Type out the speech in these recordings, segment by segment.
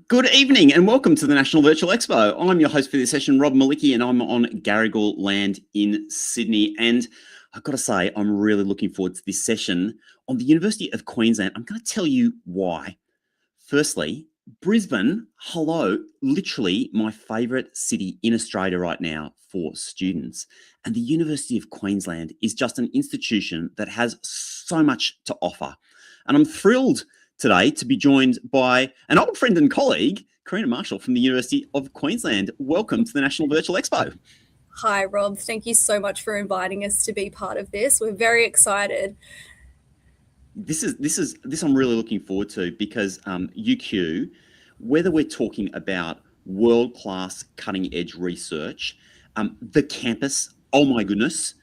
Good evening and welcome to the National Virtual Expo. I'm your host for this session, Rob Malicki, and I'm on Garigal land in Sydney. And I've got to say, I'm really looking forward to this session on the University of Queensland. I'm going to tell you why. Firstly, Brisbane, hello, literally my favourite city in Australia right now for students. And the University of Queensland is just an institution that has so much to offer. And I'm thrilled today to be joined by an old friend and colleague, Karina Marshall from the University of Queensland. Welcome to the National Virtual Expo. Hi, Rob. Thank you so much for inviting us to be part of this. We're very excited. This I'm really looking forward to because UQ, whether we're talking about world-class cutting-edge research, the campus, oh my goodness,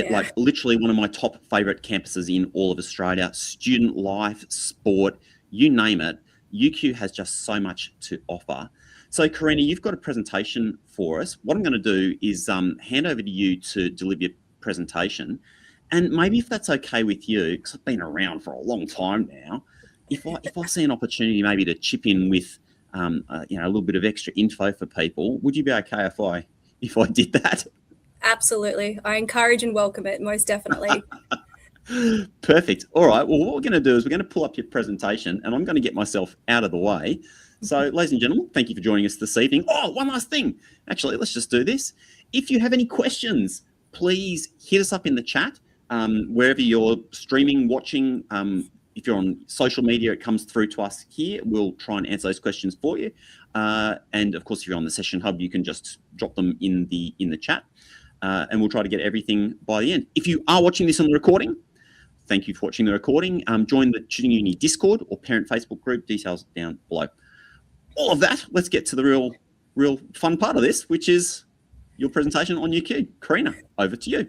like literally one of my top favourite campuses in all of Australia, student life, sport, you name it, UQ has just so much to offer. So Karina, you've got a presentation for us. What I'm going to do is hand over to you to deliver your presentation. And maybe if that's okay with you, because I've been around for a long time now, if I see an opportunity maybe to chip in with a little bit of extra info for people, would you be okay if I did that? Absolutely. I encourage and welcome it, most definitely. Perfect. All right. Well, what we're going to do is we're going to pull up your presentation and I'm going to get myself out of the way. So, ladies and gentlemen, thank you for joining us this evening. Oh, one last thing. Actually, let's just do this. If you have any questions, please hit us up in the chat. Wherever you're streaming, watching, if you're on social media, it comes through to us here. We'll try and answer those questions for you. And of course, if you're on the session hub, you can just drop them in the chat. And we'll try to get everything by the end. If you are watching this on the recording, thank you for watching the recording. Join the Tuning Uni Discord or parent Facebook group, details down below. All of that, let's get to the real fun part of this, which is your presentation on UQ. Karina, over to you.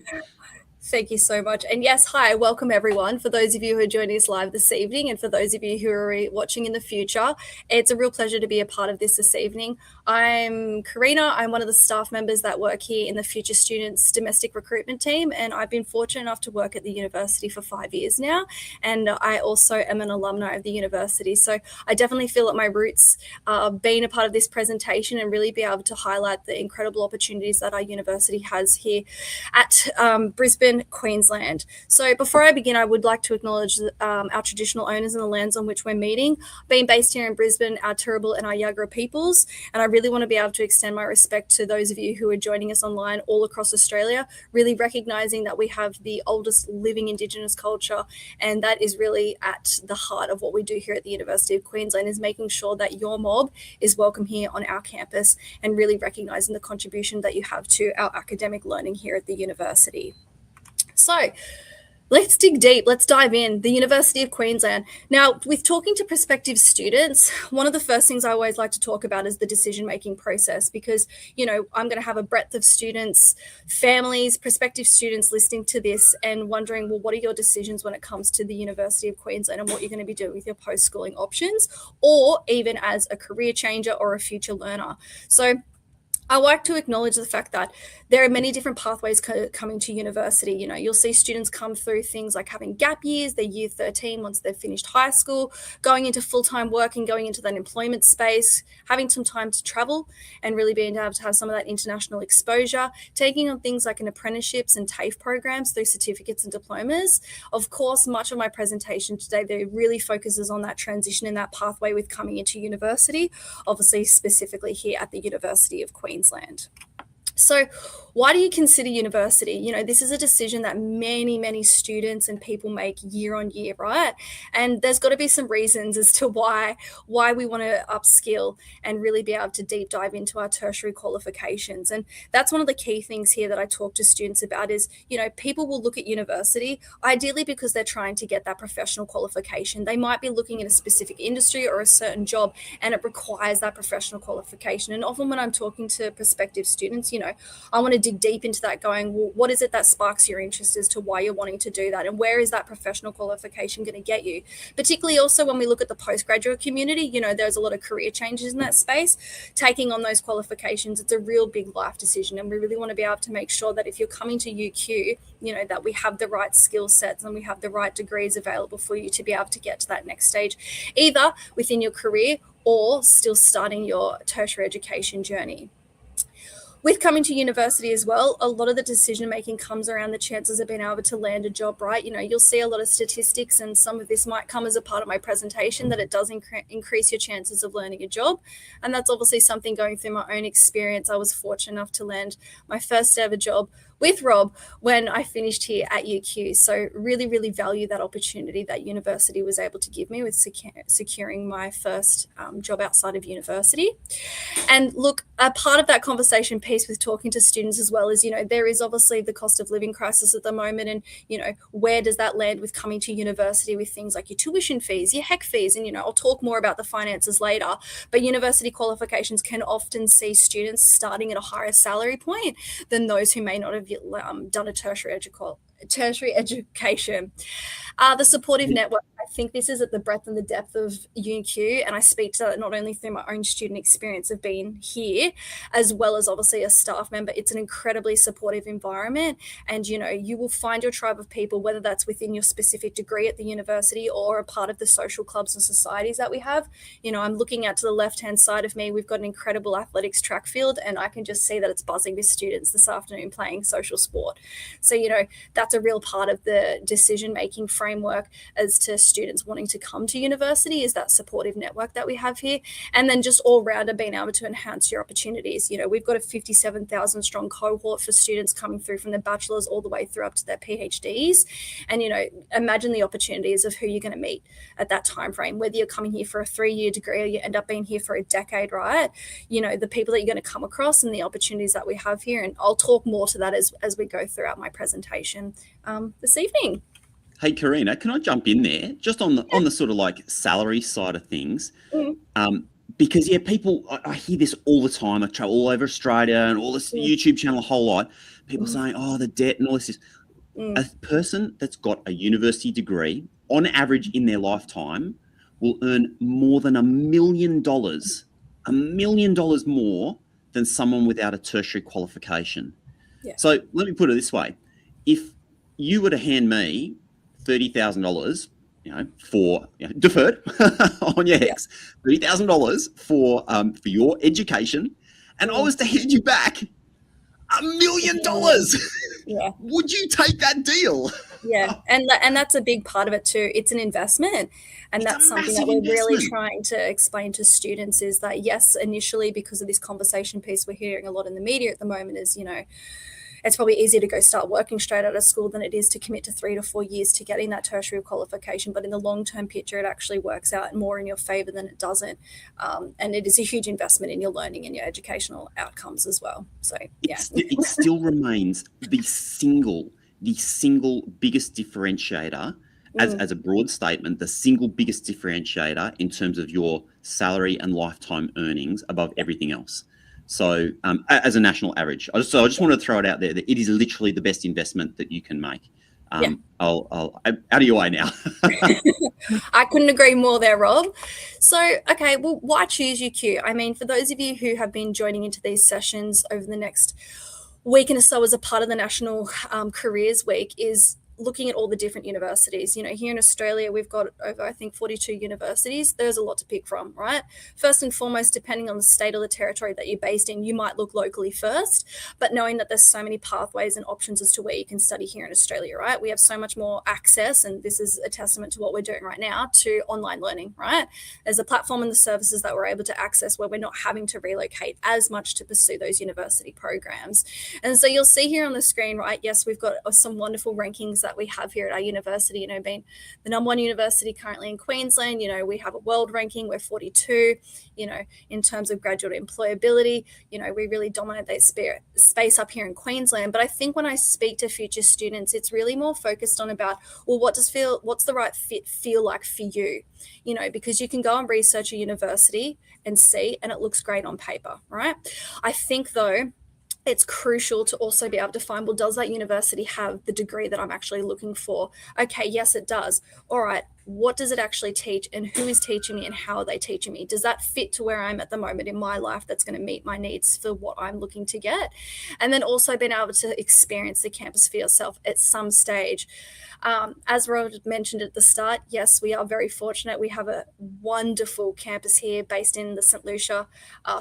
Thank you so much. And yes, hi, welcome everyone. For those of you who are joining us live this evening and for those of you who are watching in the future, it's a real pleasure to be a part of this evening. I'm Karina. I'm one of the staff members that work here in the Future Students Domestic Recruitment Team, and I've been fortunate enough to work at the university for 5 years now, and I also am an alumni of the university. So I definitely feel that my roots being a part of this presentation and really be able to highlight the incredible opportunities that our university has here at Brisbane, Queensland. So before I begin, I would like to acknowledge our traditional owners and the lands on which we're meeting. Being based here in Brisbane, our Turrbal and our Yagara peoples, and I really want to be able to extend my respect to those of you who are joining us online all across Australia, really recognising that we have the oldest living Indigenous culture, and that is really at the heart of what we do here at the University of Queensland, is making sure that your mob is welcome here on our campus and really recognising the contribution that you have to our academic learning here at the university. So let's dig deep. Let's dive in. The University of Queensland. Now, with talking to prospective students, one of the first things I always like to talk about is the decision-making process, because, you know, I'm going to have a breadth of students, families, prospective students listening to this and wondering, well, what are your decisions when it comes to the University of Queensland and what you're going to be doing with your post-schooling options, or even as a career changer or a future learner. So I like to acknowledge the fact that there are many different pathways coming to university. You'll see students come through things like having gap years, their year 13 once they've finished high school, going into full-time work and going into that employment space, having some time to travel and really being able to have some of that international exposure, taking on things like an apprenticeships and TAFE programs through certificates and diplomas. Of course, much of my presentation today, there really focuses on that transition in that pathway with coming into university, obviously specifically here at the University of Queensland. So why do you consider university? This is a decision that many students and people make year on year, right? And there's got to be some reasons as to why we want to upskill and really be able to deep dive into our tertiary qualifications. And that's one of the key things here that I talk to students about is, people will look at university ideally because they're trying to get that professional qualification. They might be looking at a specific industry or a certain job and it requires that professional qualification. And often when I'm talking to prospective students, I want to dig deep into that going, well, what is it that sparks your interest as to why you're wanting to do that? And where is that professional qualification going to get you? Particularly also when we look at the postgraduate community, there's a lot of career changes in that space. Taking on those qualifications, it's a real big life decision. And we really want to be able to make sure that if you're coming to UQ, that we have the right skill sets and we have the right degrees available for you to be able to get to that next stage, either within your career or still starting your tertiary education journey. With coming to university as well, a lot of the decision making comes around the chances of being able to land a job, right? You'll see a lot of statistics, and some of this might come as a part of my presentation, that it does increase your chances of landing a job. And that's obviously something going through my own experience. I was fortunate enough to land my first ever job with Rob when I finished here at UQ. So really value that opportunity that university was able to give me with securing my first job outside of university. And look, a part of that conversation piece with talking to students as well is, there is obviously the cost of living crisis at the moment. And, where does that land with coming to university with things like your tuition fees, your HEC fees? And, I'll talk more about the finances later, but university qualifications can often see students starting at a higher salary point than those who may not have done a tertiary education. The supportive network, I think this is at the breadth and the depth of UQ, and I speak to that not only through my own student experience of being here, as well as obviously a staff member. It's an incredibly supportive environment, and you will find your tribe of people, whether that's within your specific degree at the university or a part of the social clubs and societies that we have. I'm looking out to the left-hand side of me. We've got an incredible athletics track field, and I can just see that it's buzzing with students this afternoon playing social sport. So, that's a real part of the decision-making framework as to students wanting to come to university, is that supportive network that we have here. And then just all round being able to enhance your opportunities. We've got a 57,000 strong cohort for students coming through from their bachelor's all the way through up to their PhDs. And, imagine the opportunities of who you're going to meet at that time frame, whether you're coming here for a 3-year degree or you end up being here for a decade, right? The people that you're going to come across and the opportunities that we have here. And I'll talk more to that as we go throughout my presentation this evening. Hey, Karina, can I jump in there just on the sort of like salary side of things? Because people, I hear this all the time. I travel all over Australia and all this YouTube channel, a whole lot. People saying, oh, the debt and all this. A person that's got a university degree, on average in their lifetime, will earn more than $1 million, $1 million more than someone without a tertiary qualification. Yeah. So let me put it this way. If you were to hand me $30,000, for deferred on your HECS, $30,000 for your education, and I was to hand you back $1 million, yeah, would you take that deal? Yeah, and that's a big part of it too. It's an investment, and that's something that we're really trying to explain to students is that, yes, initially, because of this conversation piece we're hearing a lot in the media at the moment is, it's probably easier to go start working straight out of school than it is to commit to 3 to 4 years to getting that tertiary qualification. But in the long-term picture, it actually works out more in your favor than it doesn't. And it is a huge investment in your learning and your educational outcomes as well. So, yeah. It still remains the single biggest differentiator, as a broad statement, the single biggest differentiator in terms of your salary and lifetime earnings above everything else. So as a national average, I just wanted to throw it out there that it is literally the best investment that you can make. Yeah. I'm out of your way now. I couldn't agree more there, Rob. So, okay, well, why choose UQ? I mean, for those of you who have been joining into these sessions over the next week and so as a part of the National Careers Week is looking at all the different universities. You know, here in Australia, we've got over, I think, 42 universities. There's a lot to pick from, right? First and foremost, depending on the state or the territory that you're based in, you might look locally first, but knowing that there's so many pathways and options as to where you can study here in Australia, right? We have so much more access, and this is a testament to what we're doing right now, to online learning, right? There's a platform and the services that we're able to access where we're not having to relocate as much to pursue those university programs. And so you'll see here on the screen, right? Yes, we've got some wonderful rankings that we have here at our university, you know, being the #1 university currently in Queensland. You know, we have a world ranking, we're 42, you know, in terms of graduate employability, you know, we really dominate that space up here in Queensland. But I think when I speak to future students, it's really more focused on about, well, what's the right fit feel like for you? You know, because you can go and research a university and see, and it looks great on paper, right? I think though, it's crucial to also be able to find, well, does that university have the degree that I'm actually looking for? Okay, yes, it does. All right, what does it actually teach, and who is teaching me, and how are they teaching me? Does that fit to where I'm at the moment in my life that's going to meet my needs for what I'm looking to get? And then also being able to experience the campus for yourself at some stage. As Rod mentioned at the start, yes, we are very fortunate. We have a wonderful campus here based in the St. Lucia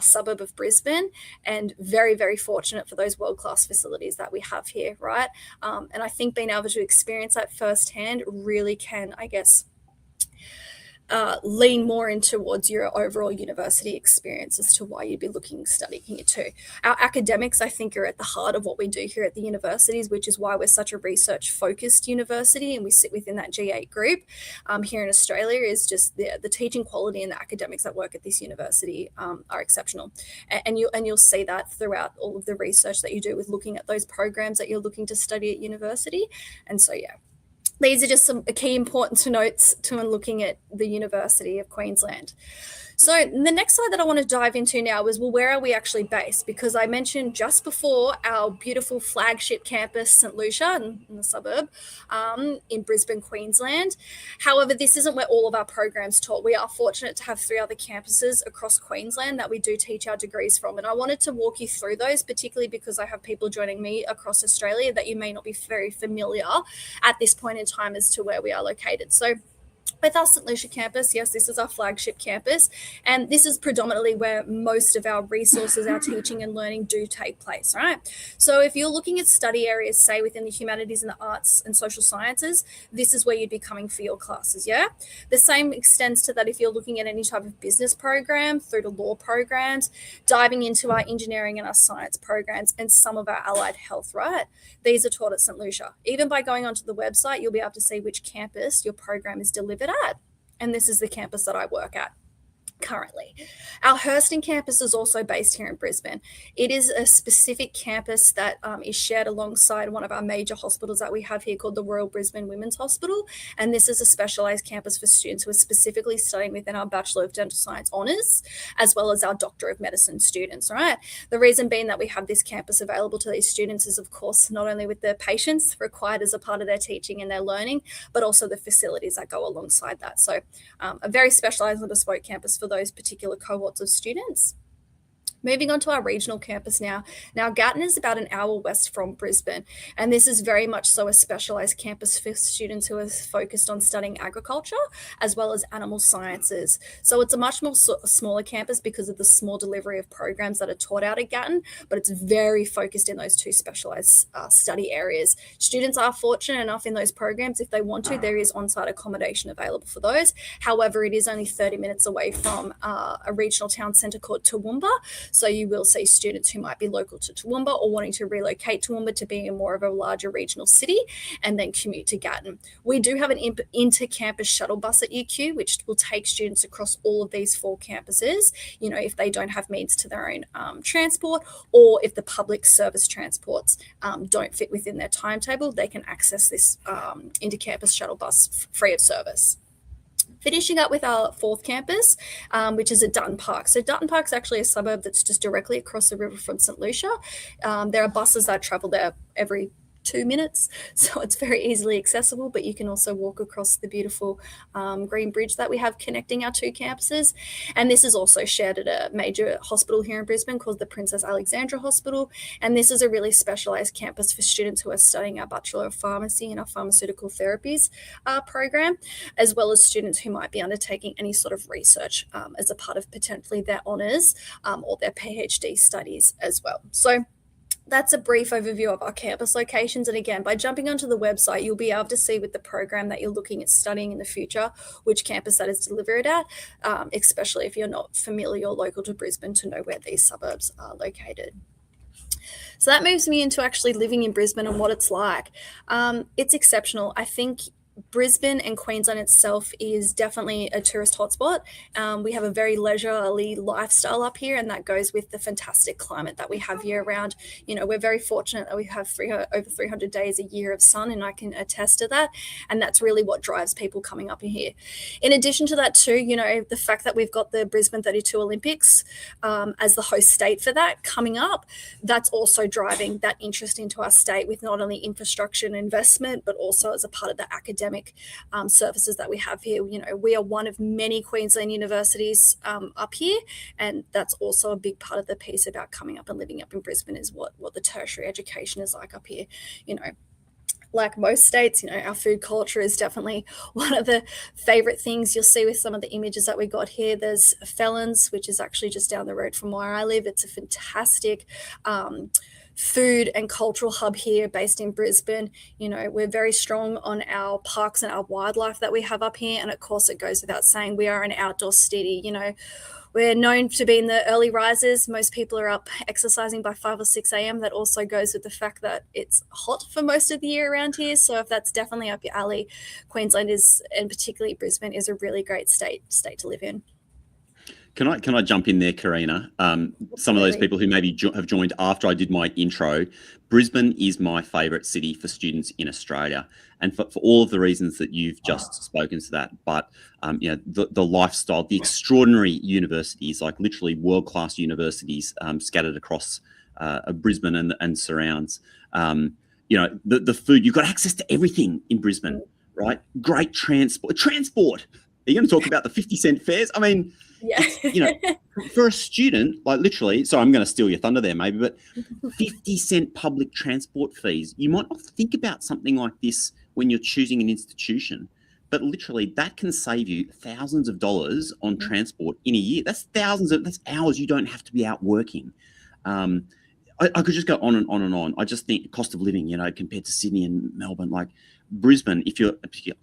suburb of Brisbane, and very, very fortunate for those world-class facilities that we have here, right? And I think being able to experience that firsthand really can, I guess, lean more in towards your overall university experience as to why you'd be looking studying here too. Our academics, I think, are at the heart of what we do here at the universities, which is why we're such a research-focused university, and we sit within that G8 group here in Australia. Is just the teaching quality and the academics that work at this university are exceptional, and you'll see that throughout all of the research that you do with looking at those programs that you're looking to study at university. And so, yeah. These are just some key important notes to when looking at the University of Queensland. So the next slide that I want to dive into now is, well, where are we actually based? Because I mentioned just before our beautiful flagship campus, St. Lucia, in the suburb, in Brisbane, Queensland. However, this isn't where all of our programs taught. We are fortunate to have 3 other campuses across Queensland that we do teach our degrees from. And I wanted to walk you through those, particularly because I have people joining me across Australia that you may not be very familiar at this point in time as to where we are located. So with our St. Lucia campus, yes, this is our flagship campus, and this is predominantly where most of our resources, our teaching and learning do take place, right? So if you're looking at study areas, say within the humanities and the arts and social sciences, this is where you'd be coming for your classes, yeah? The same extends to that if you're looking at any type of business program through to law programs, diving into our engineering and our science programs, and some of our allied health, right? These are taught at St. Lucia. Even by going onto the website, you'll be able to see which campus your program is delivered at. And this is the campus that I work at currently. Our Hurston campus is also based here in Brisbane. It is a specific campus that is shared alongside one of our major hospitals that we have here called the Royal Brisbane Women's Hospital. And this is a specialised campus for students who are specifically studying within our Bachelor of Dental Science honours, as well as our Doctor of Medicine students, right? The reason being that we have this campus available to these students is, of course, not only with the patients required as a part of their teaching and their learning, but also the facilities that go alongside that. So a very specialised and bespoke campus for those particular cohorts of students. Moving on to our regional campus now. Now, Gatton is about an hour west from Brisbane, and this is very much so a specialised campus for students who are focused on studying agriculture as well as animal sciences. So it's a much more smaller campus because of the small delivery of programs that are taught out at Gatton, but it's very focused in those 2 specialised study areas. Students are fortunate enough in those programs, if they want to, there is on-site accommodation available for those. However, it is only 30 minutes away from a regional town centre called Toowoomba. So you will see students who might be local to Toowoomba or wanting to relocate Toowoomba to be in more of a larger regional city and then commute to Gatton. We do have an inter-campus shuttle bus at UQ, which will take students across all of these 4 campuses, you know, if they don't have means to their own transport, or if the public service transports don't fit within their timetable, they can access this inter-campus shuttle bus free of service. Finishing up with our 4th campus, which is at Dutton Park. So Dutton Park is actually a suburb that's just directly across the river from St. Lucia. There are buses that travel there every 2 minutes, so it's very easily accessible, but you can also walk across the beautiful green bridge that we have connecting our two campuses. And this is also shared at a major hospital here in Brisbane called the Princess Alexandra Hospital, and this is a really specialised campus for students who are studying our Bachelor of Pharmacy and our Pharmaceutical Therapies program, as well as students who might be undertaking any sort of research as a part of potentially their honours or their PhD studies as well. So that's a brief overview of our campus locations. And again, by jumping onto the website, you'll be able to see with the program that you're looking at studying in the future, which campus that is delivered at, especially if you're not familiar or local to Brisbane, to know where these suburbs are located. So that moves me into actually living in Brisbane and what it's like. It's exceptional. I think Brisbane and Queensland itself is definitely a tourist hotspot. We have a very leisurely lifestyle up here, and that goes with the fantastic climate that we have year round. You know, we're very fortunate that we have over 300 days a year of sun, and I can attest to that. And that's really what drives people coming up in here. In addition to that too, you know, the fact that we've got the Brisbane 32 Olympics as the host state for that coming up, that's also driving that interest into our state with not only infrastructure and investment, but also as a part of the academic services that we have here. You know, we are one of many Queensland universities up here, and that's also a big part of the piece about coming up and living up in Brisbane is what the tertiary education is like up here. You know, like most states, you know, our food culture is definitely one of the favorite things you'll see with some of the images that we got here. There's Felons, which is actually just down the road from where I live. It's a fantastic food and cultural hub here based in Brisbane. You know, we're very strong on our parks and our wildlife that we have up here. And of course, it goes without saying, we are an outdoor city. You know, we're known to be in the early risers. Most people are up exercising by 5 or 6 a.m. That also goes with the fact that it's hot for most of the year around here. So if that's definitely up your alley, Queensland is, and particularly Brisbane, is a really great state to live in. Can I jump in there, Karina? Some of those people who maybe have joined after I did my intro, Brisbane is my favourite city for students in Australia, and for all of the reasons that you've just spoken to that. But you know, the lifestyle, the extraordinary universities, like literally world-class universities scattered across Brisbane and surrounds. You know, the food, you've got access to everything in Brisbane, right? Great transport. Are you going to talk about the 50-cent fares? I mean, yeah. You know, for a student, like literally, so I'm going to steal your thunder there maybe, but 50-cent public transport fees. You might not think about something like this when you're choosing an institution, but literally that can save you thousands of dollars on transport in a year. That's hours you don't have to be out working. I could just go on and on and on. I just think cost of living, you know, compared to Sydney and Melbourne, like Brisbane, if you're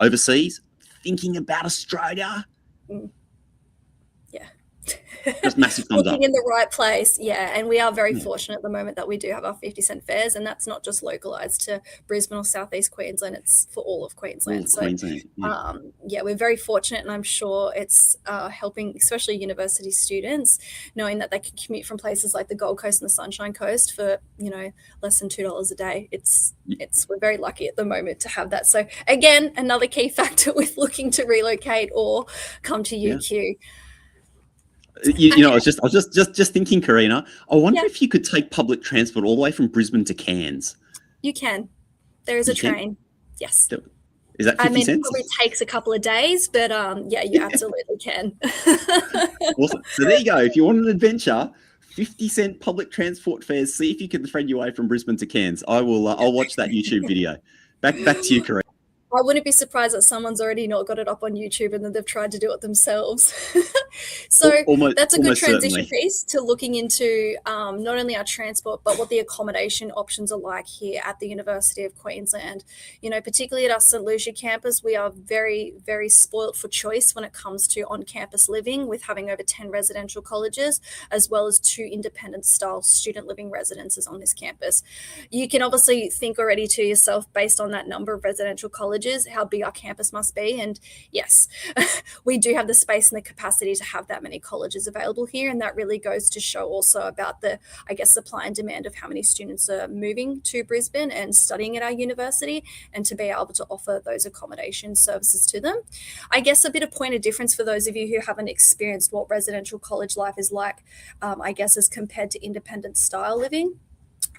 overseas, thinking about Australia, yeah. Just massive thumbs up. Looking in the right place, yeah. And we are very fortunate at the moment that we do have our 50-cent fares, and that's not just localised to Brisbane or southeast Queensland; it's for all of Queensland. Yeah, we're very fortunate, and I'm sure it's helping, especially university students, knowing that they can commute from places like the Gold Coast and the Sunshine Coast for, you know, less than $2 a day. We're very lucky at the moment to have that. So again, another key factor with looking to relocate or come to UQ. You know, I was just thinking, Karina, I wonder if you could take public transport all the way from Brisbane to Cairns. You can. There is a train. Yes. Is that 50 cents? It probably takes a couple of days, but yeah, you absolutely can. Awesome. So there you go. If you want an adventure, 50-cent public transport fares. See if you can thread your way from Brisbane to Cairns. I'll watch that YouTube video. Back to you, Karina. I wouldn't be surprised that someone's already not got it up on YouTube and that they've tried to do it themselves. So that's a good transition piece to looking into not only our transport, but what the accommodation options are like here at the University of Queensland. You know, particularly at our St. Lucia campus, we are very, very spoilt for choice when it comes to on-campus living, with having over 10 residential colleges, as well as 2 independent-style student living residences on this campus. You can obviously think already to yourself, based on that number of residential colleges, how big our campus must be. And yes, we do have the space and the capacity to have that many colleges available here. And that really goes to show also about the, I guess, supply and demand of how many students are moving to Brisbane and studying at our university, and to be able to offer those accommodation services to them. I guess a bit of point of difference for those of you who haven't experienced what residential college life is like, I guess, as compared to independent style living.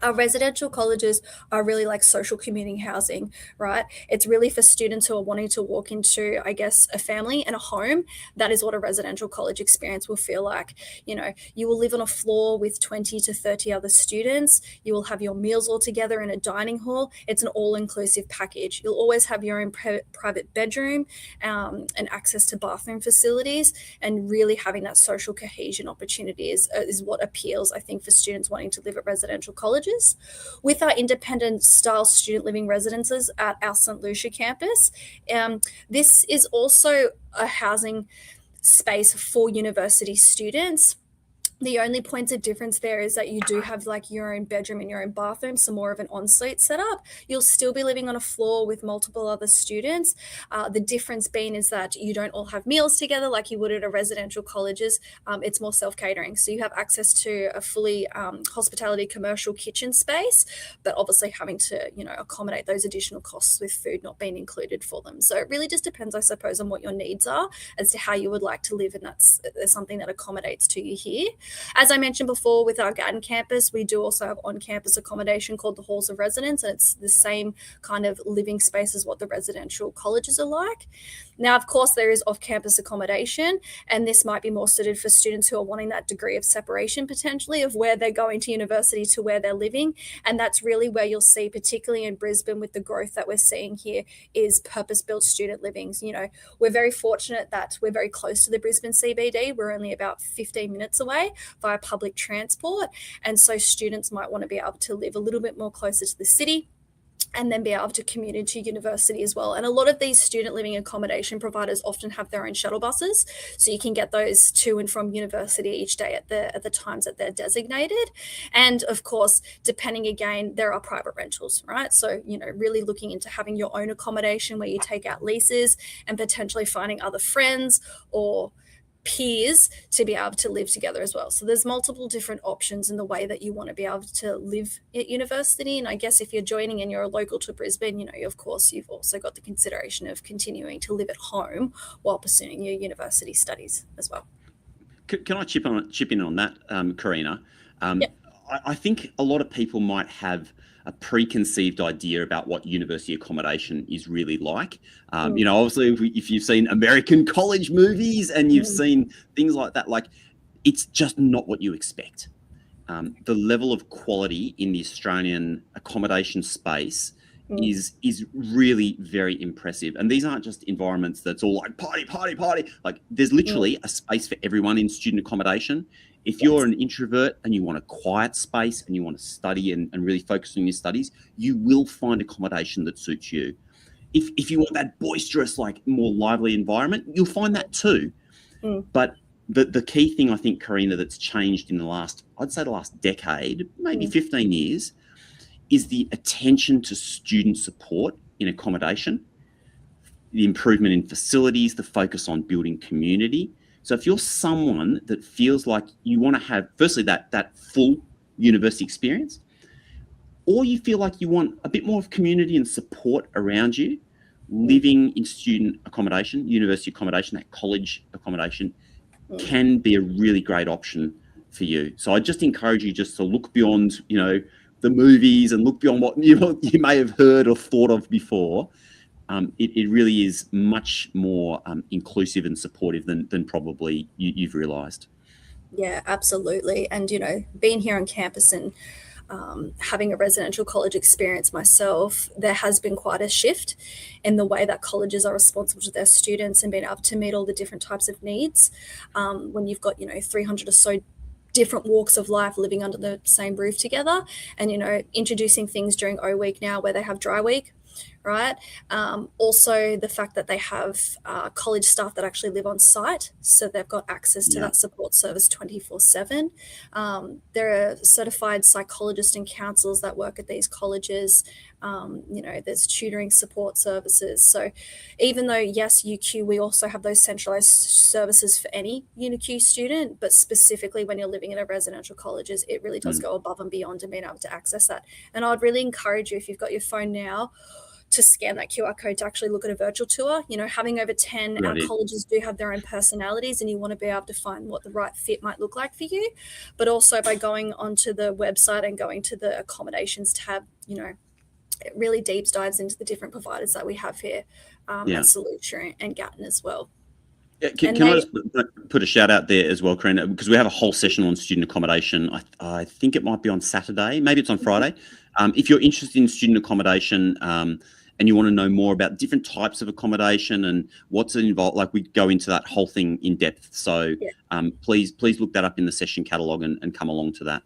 Our residential colleges are really like social commuting housing, right? It's really for students who are wanting to walk into, I guess, a family and a home. That is what a residential college experience will feel like. You will live on a floor with 20 to 30 other students. You will have your meals all together in a dining hall. It's an all-inclusive package. You'll always have your own private bedroom, and access to bathroom facilities, and really having that social cohesion opportunity is what appeals, I think, for students wanting to live at residential colleges. With our independent style student living residences at our St. Lucia campus, this is also a housing space for university students. The only points of difference there is that you do have like your own bedroom and your own bathroom, so more of an ensuite setup. You'll still be living on a floor with multiple other students. The difference being is that you don't all have meals together like you would at a residential colleges. It's more self-catering. So you have access to a fully hospitality commercial kitchen space, but obviously having to, accommodate those additional costs with food not being included for them. So it really just depends, I suppose, on what your needs are as to how you would like to live, and that's something that accommodates to you here. As I mentioned before, with our Gatton campus, we do also have on-campus accommodation called the Halls of Residence, and it's the same kind of living space as what the residential colleges are like. Now, of course, there is off-campus accommodation, and this might be more suited for students who are wanting that degree of separation potentially of where they're going to university to where they're living. And that's really where you'll see, particularly in Brisbane with the growth that we're seeing here, is purpose-built student livings. We're very fortunate that we're very close to the Brisbane CBD. We're only about 15 minutes away via public transport. And so students might want to be able to live a little bit more closer to the city and then be able to commute into university as well. And a lot of these student living accommodation providers often have their own shuttle buses, so you can get those to and from university each day at the times that they're designated. And of course, depending again, there are private rentals, right? So, really looking into having your own accommodation where you take out leases and potentially finding other friends or peers to be able to live together as well. So there's multiple different options in the way that you want to be able to live at university. And I guess if you're joining and you're local to Brisbane, of course, you've also got the consideration of continuing to live at home while pursuing your university studies as well. Can I chip in on that, Karina? Yep. I think a lot of people might have a preconceived idea about what university accommodation is really like. Obviously, if you've seen American college movies and you've seen things like that, like it's just not what you expect. The level of quality in the Australian accommodation space is really very impressive. And these aren't just environments that's all like party, party, party. Like there's literally a space for everyone in student accommodation. If you're an introvert and you want a quiet space and you want to study and really focus on your studies, you will find accommodation that suits you. If you want that boisterous, like more lively environment, you'll find that too. But the key thing, I think, Karina, that's changed in the last decade, maybe 15 years, is the attention to student support in accommodation, the improvement in facilities, the focus on building community. So if you're someone that feels like you want to have, firstly, that full university experience, or you feel like you want a bit more of community and support around you, living in student accommodation, university accommodation, that college accommodation can be a really great option for you. So I just encourage you just to look beyond, the movies and look beyond what you may have heard or thought of before. It really is much more inclusive and supportive than probably you've realised. Yeah, absolutely. And, being here on campus and having a residential college experience myself, there has been quite a shift in the way that colleges are responsible to their students and being able to meet all the different types of needs. When you've got, 300 or so different walks of life living under the same roof together, and, introducing things during O Week now where they have dry week, right? Also, the fact that they have college staff that actually live on site, so they've got access to that support service 24/7. There are certified psychologists and counselors that work at these colleges. There's tutoring support services. So even though, yes, UQ, we also have those centralized services for any UQ student, but specifically when you're living in a residential colleges, it really does go above and beyond and being able to access that. And I'd really encourage you, if you've got your phone now, to scan that QR code to actually look at a virtual tour. You know, having over 10, Good our idea. colleges do have their own personalities, and you want to be able to find what the right fit might look like for you. But also by going onto the website and going to the accommodations tab, you know, it really deep dives into the different providers that we have here Yeah. at Solution and Gatton as well. Yeah, And can I they, just put a shout out there as well, Karina, because we have a whole session on student accommodation. I think it might be on Saturday, maybe it's on Friday. If you're interested in student accommodation and you want to know more about different types of accommodation and what's involved, like we go into that whole thing in depth. So please look that up in the session catalogue and come along to that.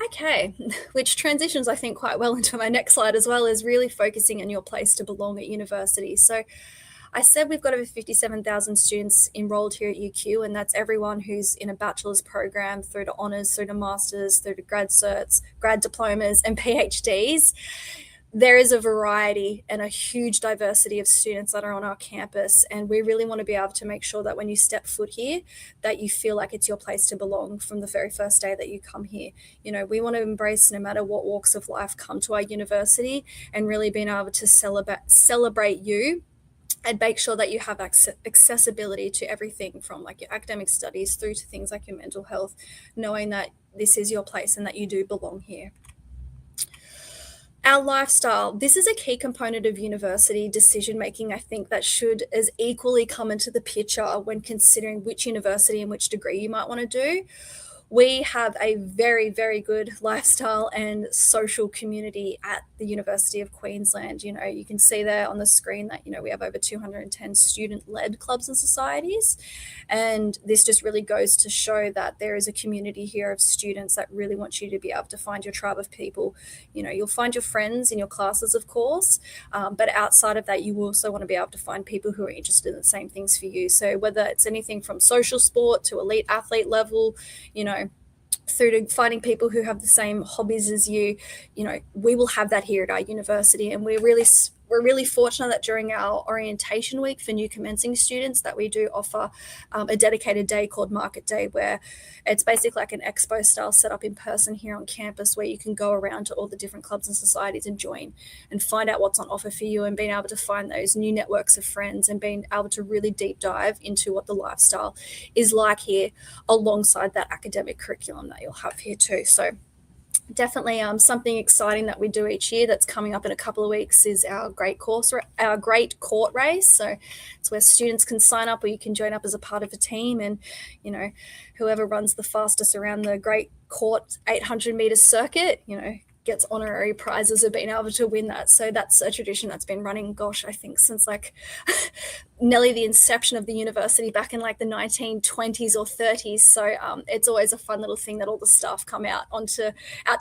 Okay, which transitions, I think, quite well into my next slide as well, is really focusing on your place to belong at university. So I said we've got over 57,000 students enrolled here at UQ, and that's everyone who's in a bachelor's program through to honours, through to masters, through to grad certs, grad diplomas and PhDs. There is a variety and a huge diversity of students that are on our campus, and we really want to be able to make sure that when you step foot here, that you feel like it's your place to belong from the very first day that you come here. You know, we want to embrace, no matter what walks of life come to our university, and really being able to celebrate you and make sure that you have accessibility to everything from like your academic studies through to things like your mental health, knowing that this is your place and that you do belong here. Our lifestyle, this is a key component of university decision making, I think, that should as equally come into the picture when considering which university and which degree you might want to do. We have a very, very good lifestyle and social community at the University of Queensland. You know, you can see there on the screen that, you know, we have over 210 student-led clubs and societies. And this just really goes to show that there is a community here of students that really want you to be able to find your tribe of people. You know, you'll find your friends in your classes, of course, but outside of that, you also want to be able to find people who are interested in the same things for you. So whether it's anything from social sport to elite athlete level, you know, through to finding people who have the same hobbies as you, you know, we will have that here at our university. And we're really fortunate that during our orientation week for new commencing students that we do offer a dedicated day called Market Day, where it's basically like an expo style set up in person here on campus, where you can go around to all the different clubs and societies and join and find out what's on offer for you, and being able to find those new networks of friends and being able to really deep dive into what the lifestyle is like here alongside that academic curriculum that you'll have here too. So definitely something exciting that we do each year that's coming up in a couple of weeks is our great court race. So it's where students can sign up, or you can join up as a part of a team, and you know, whoever runs the fastest around the great court 800-meter circuit, you know, gets honorary prizes of being able to win that. So that's a tradition that's been running, gosh, I think since like nearly the inception of the university back in like the 1920s or 30s. So it's always a fun little thing that all the staff come out to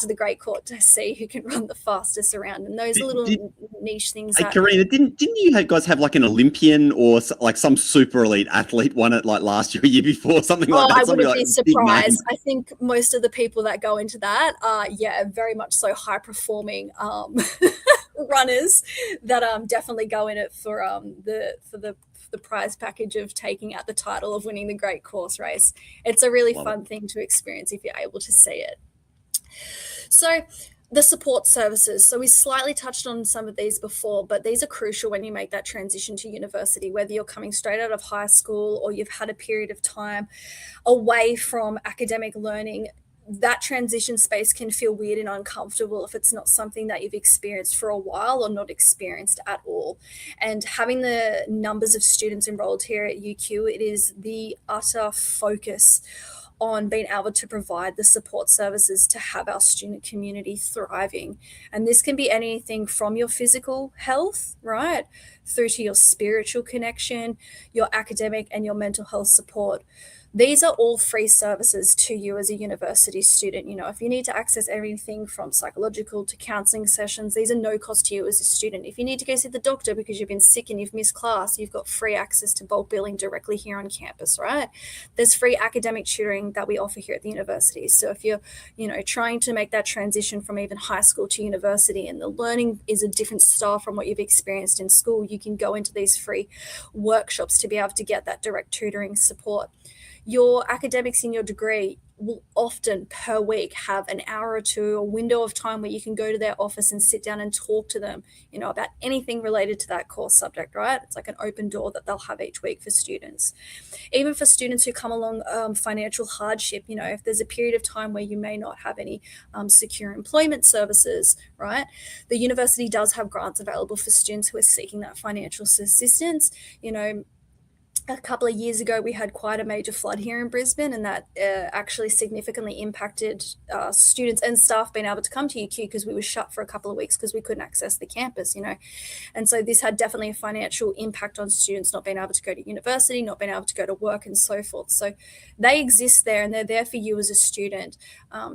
the great court to see who can run the fastest around. And those are little niche things. Hey, Karina, didn't you guys have like an Olympian or like some super elite athlete won it like last year or year before, something like that? I wouldn't like be surprised. I think most of the people that go into that are, very much so high performing runners that definitely go in it for the prize package of taking out the title of winning the great course race. It's a really fun thing to experience if you're able to see it. So the support services. So we slightly touched on some of these before, but these are crucial when you make that transition to university, whether you're coming straight out of high school or you've had a period of time away from academic learning. That transition space can feel weird and uncomfortable if it's not something that you've experienced for a while or not experienced at all. And having the numbers of students enrolled here at UQ, it is the utter focus on being able to provide the support services to have our student community thriving. And this can be anything from your physical health, right, through to your spiritual connection, your academic and your mental health support. These are all free services to you as a university student. You know, if you need to access everything from psychological to counseling sessions, these are no cost to you as a student. If you need to go see the doctor because you've been sick and you've missed class, you've got free access to bulk billing directly here on campus, right? There's free academic tutoring that we offer here at the university. So if you're, trying to make that transition from even high school to university and the learning is a different style from what you've experienced in school, you can go into these free workshops to be able to get that direct tutoring support. Your academics in your degree, will often per week have an hour or two, a window of time where you can go to their office and sit down and talk to them, about anything related to that course subject, right? It's like an open door that they'll have each week for students. Even for students who come along financial hardship, if there's a period of time where you may not have any secure employment services, right? The university does have grants available for students who are seeking that financial assistance. A couple of years ago, we had quite a major flood here in Brisbane, and that actually significantly impacted students and staff being able to come to UQ because we were shut for a couple of weeks because we couldn't access the campus, And so this had definitely a financial impact on students not being able to go to university, not being able to go to work and so forth. So they exist there and they're there for you as a student.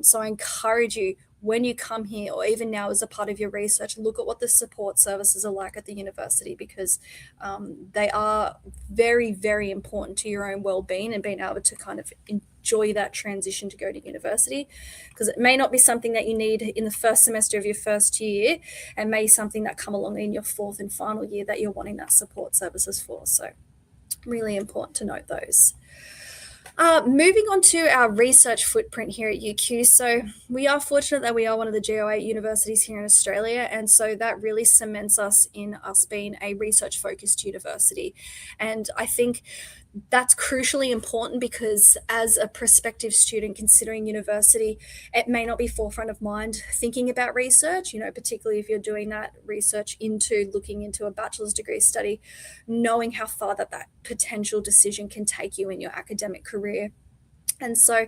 So I encourage you, when you come here, or even now as a part of your research, look at what the support services are like at the university, because they are very, very important to your own well-being and being able to kind of enjoy that transition to go to university, because it may not be something that you need in the first semester of your first year, and may be something that come along in your fourth and final year that you're wanting that support services for. So really important to note those. Moving on to our research footprint here at UQ. So we are fortunate that we are one of the GO8 universities here in Australia. And so that really cements us in us being a research-focused university. And I think that's crucially important, because as a prospective student considering university, it may not be forefront of mind thinking about research, particularly if you're doing that research into looking into a bachelor's degree study, knowing how far that potential decision can take you in your academic career. And so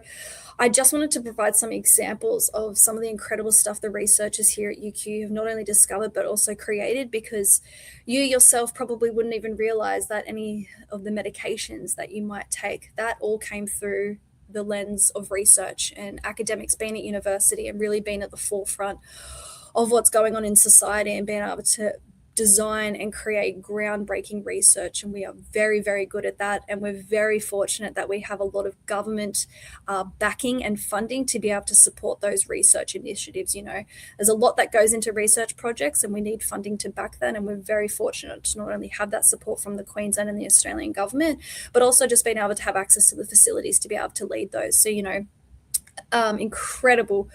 I just wanted to provide some examples of some of the incredible stuff the researchers here at UQ have not only discovered, but also created, because you yourself probably wouldn't even realize that any of the medications that you might take, that all came through the lens of research and academics being at university and really being at the forefront of what's going on in society and being able to design and create groundbreaking research. And we are very, very good at that. And we're very fortunate that we have a lot of government backing and funding to be able to support those research initiatives. There's a lot that goes into research projects, and we need funding to back that. And we're very fortunate to not only have that support from the Queensland and the Australian government, but also just being able to have access to the facilities to be able to lead those. So, incredible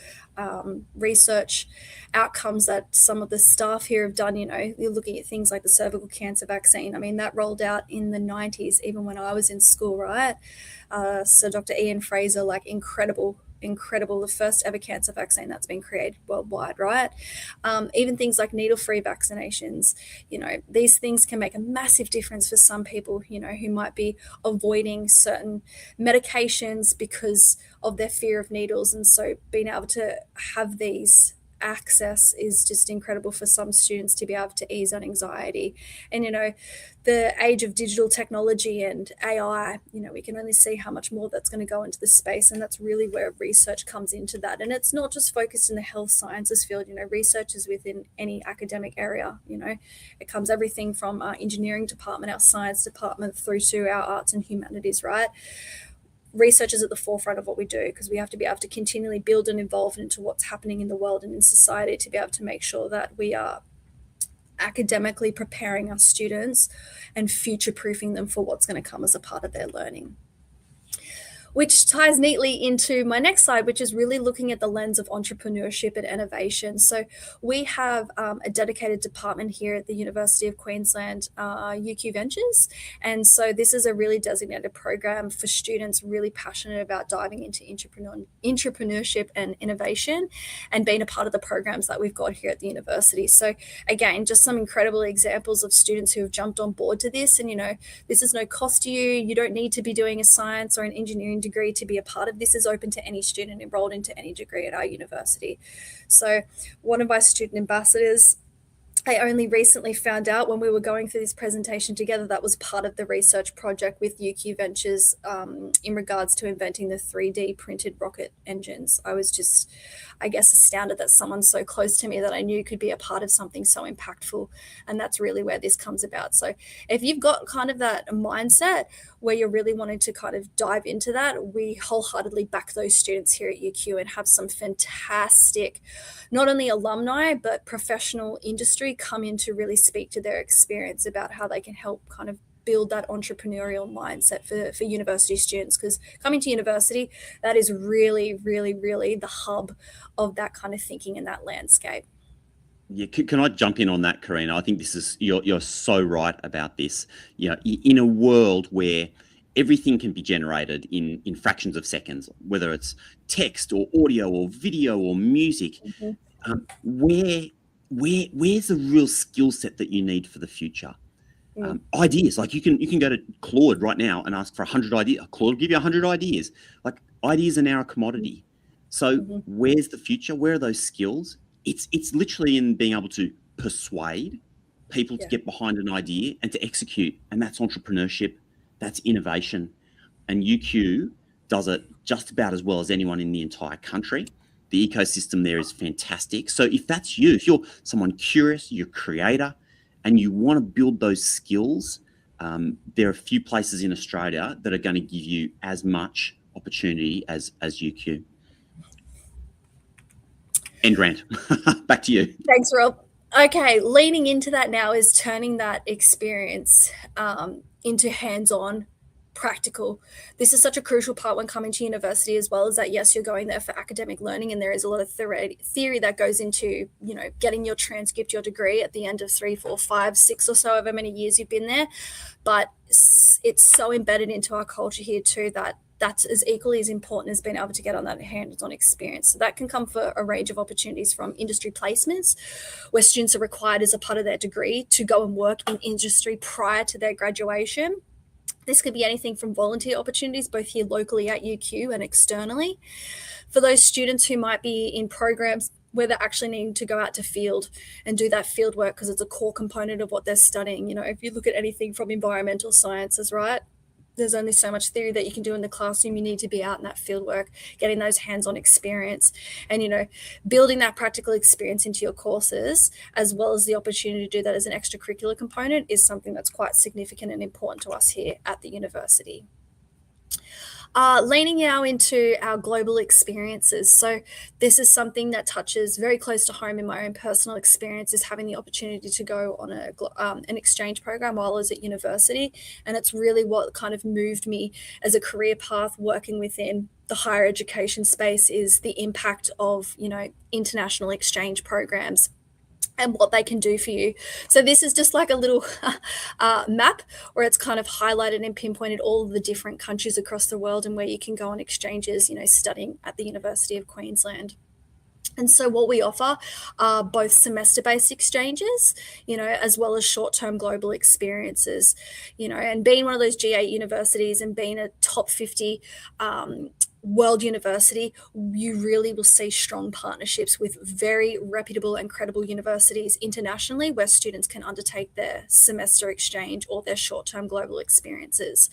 research outcomes that some of the staff here have done. You're looking at things like the cervical cancer vaccine. I mean, that rolled out in the 90s, even when I was in school, right? So Dr. Ian Fraser, incredible, the first ever cancer vaccine that's been created worldwide, right? Even things like needle-free vaccinations, these things can make a massive difference for some people, who might be avoiding certain medications because of their fear of needles. And so being able to have these access is just incredible for some students to be able to ease on anxiety. And the age of digital technology and AI, we can only see how much more that's going to go into the space, and that's really where research comes into that. And it's not just focused in the health sciences field. Research is within any academic area. It comes everything from our engineering department, our science department, through to our arts and humanities, right? Research is at the forefront of what we do, because we have to be able to continually build and evolve into what's happening in the world and in society to be able to make sure that we are academically preparing our students and future-proofing them for what's going to come as a part of their learning. Which ties neatly into my next slide, which is really looking at the lens of entrepreneurship and innovation. So we have a dedicated department here at the University of Queensland, UQ Ventures. And so this is a really designated program for students really passionate about diving into entrepreneurship and innovation and being a part of the programs that we've got here at the university. So again, just some incredible examples of students who have jumped on board to this. And, this is no cost to you. You don't need to be doing a science or an engineering degree to be a part of this. Is open to any student enrolled into any degree at our university. So one of my student ambassadors, I only recently found out when we were going through this presentation together, that was part of the research project with UQ Ventures in regards to inventing the 3D printed rocket engines. I was just, astounded that someone so close to me that I knew could be a part of something so impactful. And that's really where this comes about. So if you've got kind of that mindset where you're really wanting to kind of dive into that, we wholeheartedly back those students here at UQ and have some fantastic, not only alumni, but professional industry come in to really speak to their experience about how they can help kind of build that entrepreneurial mindset for university students, because coming to university, that is really, really, really the hub of that kind of thinking and that landscape. Yeah, can I jump in on that, Karina? I think this is you're so right about this. You know, in a world where everything can be generated in fractions of seconds, whether it's text or audio or video or music, where's the real skill set that you need for the future? Ideas, like you can go to Claude right now and ask for 100 ideas. Claude will give you 100 ideas. Like, ideas are now a commodity. So where's the future? Where are those skills? It's literally in being able to persuade people to get behind an idea and to execute. And that's entrepreneurship, that's innovation. And UQ does it just about as well as anyone in the entire country. The ecosystem there is fantastic. So if that's you, if you're someone curious, you're a creator, and you want to build those skills, there are a few places in Australia that are going to give you as much opportunity as UQ. End rant. Back to you. Thanks, Rob. Okay, leaning into that now is turning that experience into hands-on, practical. This is such a crucial part when coming to university, as well as that, yes, you're going there for academic learning, and there is a lot of theory that goes into, you know, getting your transcript, your degree at the end of 3, 4, 5, 6 or so, however many years you've been there. But it's so embedded into our culture here too that that's as equally as important as being able to get on that hands-on experience. So that can come for a range of opportunities, from industry placements, where students are required as a part of their degree to go and work in industry prior to their graduation. This could be anything from volunteer opportunities, both here locally at UQ and externally. For those students who might be in programs where they're actually needing to go out to field and do that field work, because it's a core component of what they're studying. You know, if you look at anything from environmental sciences, right? There's only so much theory that you can do in the classroom. You need to be out in that field work, getting those hands-on experience, and, you know, building that practical experience into your courses, as well as the opportunity to do that as an extracurricular component, is something that's quite significant and important to us here at the university. Leaning now into our global experiences. So this is something that touches very close to home in my own personal experience, is having the opportunity to go on an exchange program while I was at university. And it's really what kind of moved me as a career path working within the higher education space, is the impact of, you know, international exchange programs and what they can do for you. So this is just like a little map where it's kind of highlighted and pinpointed all of the different countries across the world and where you can go on exchanges, you know, studying at the University of Queensland. And so what we offer are both semester-based exchanges, you know, as well as short-term global experiences, you know, and being one of those G8 universities and being a top 50 world university, you really will see strong partnerships with very reputable and credible universities internationally, where students can undertake their semester exchange or their short-term global experiences.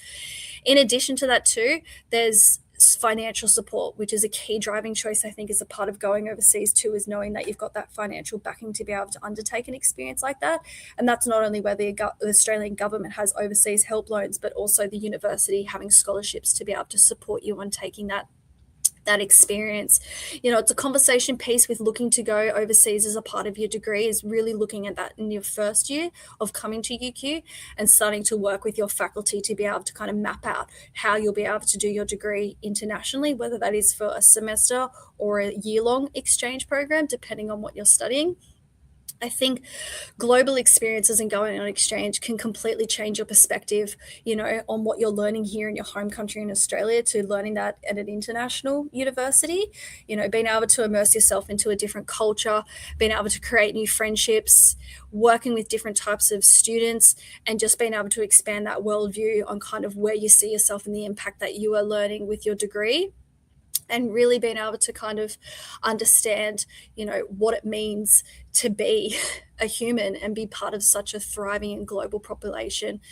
In addition to that too, there's financial support, which is a key driving choice, I think, is a part of going overseas too, is knowing that you've got that financial backing to be able to undertake an experience like that. And that's not only where the Australian government has overseas help loans, but also the university having scholarships to be able to support you on taking that experience. You know, it's a conversation piece with looking to go overseas as a part of your degree, is really looking at that in your first year of coming to UQ and starting to work with your faculty to be able to kind of map out how you'll be able to do your degree internationally, whether that is for a semester or a year-long exchange program, depending on what you're studying. I think global experiences and going on exchange can completely change your perspective, you know, on what you're learning here in your home country in Australia to learning that at an international university. You know, being able to immerse yourself into a different culture, being able to create new friendships, working with different types of students, and just being able to expand that worldview on kind of where you see yourself and the impact that you are learning with your degree. And really being able to kind of understand, you know, what it means to be a human and be part of such a thriving and global population.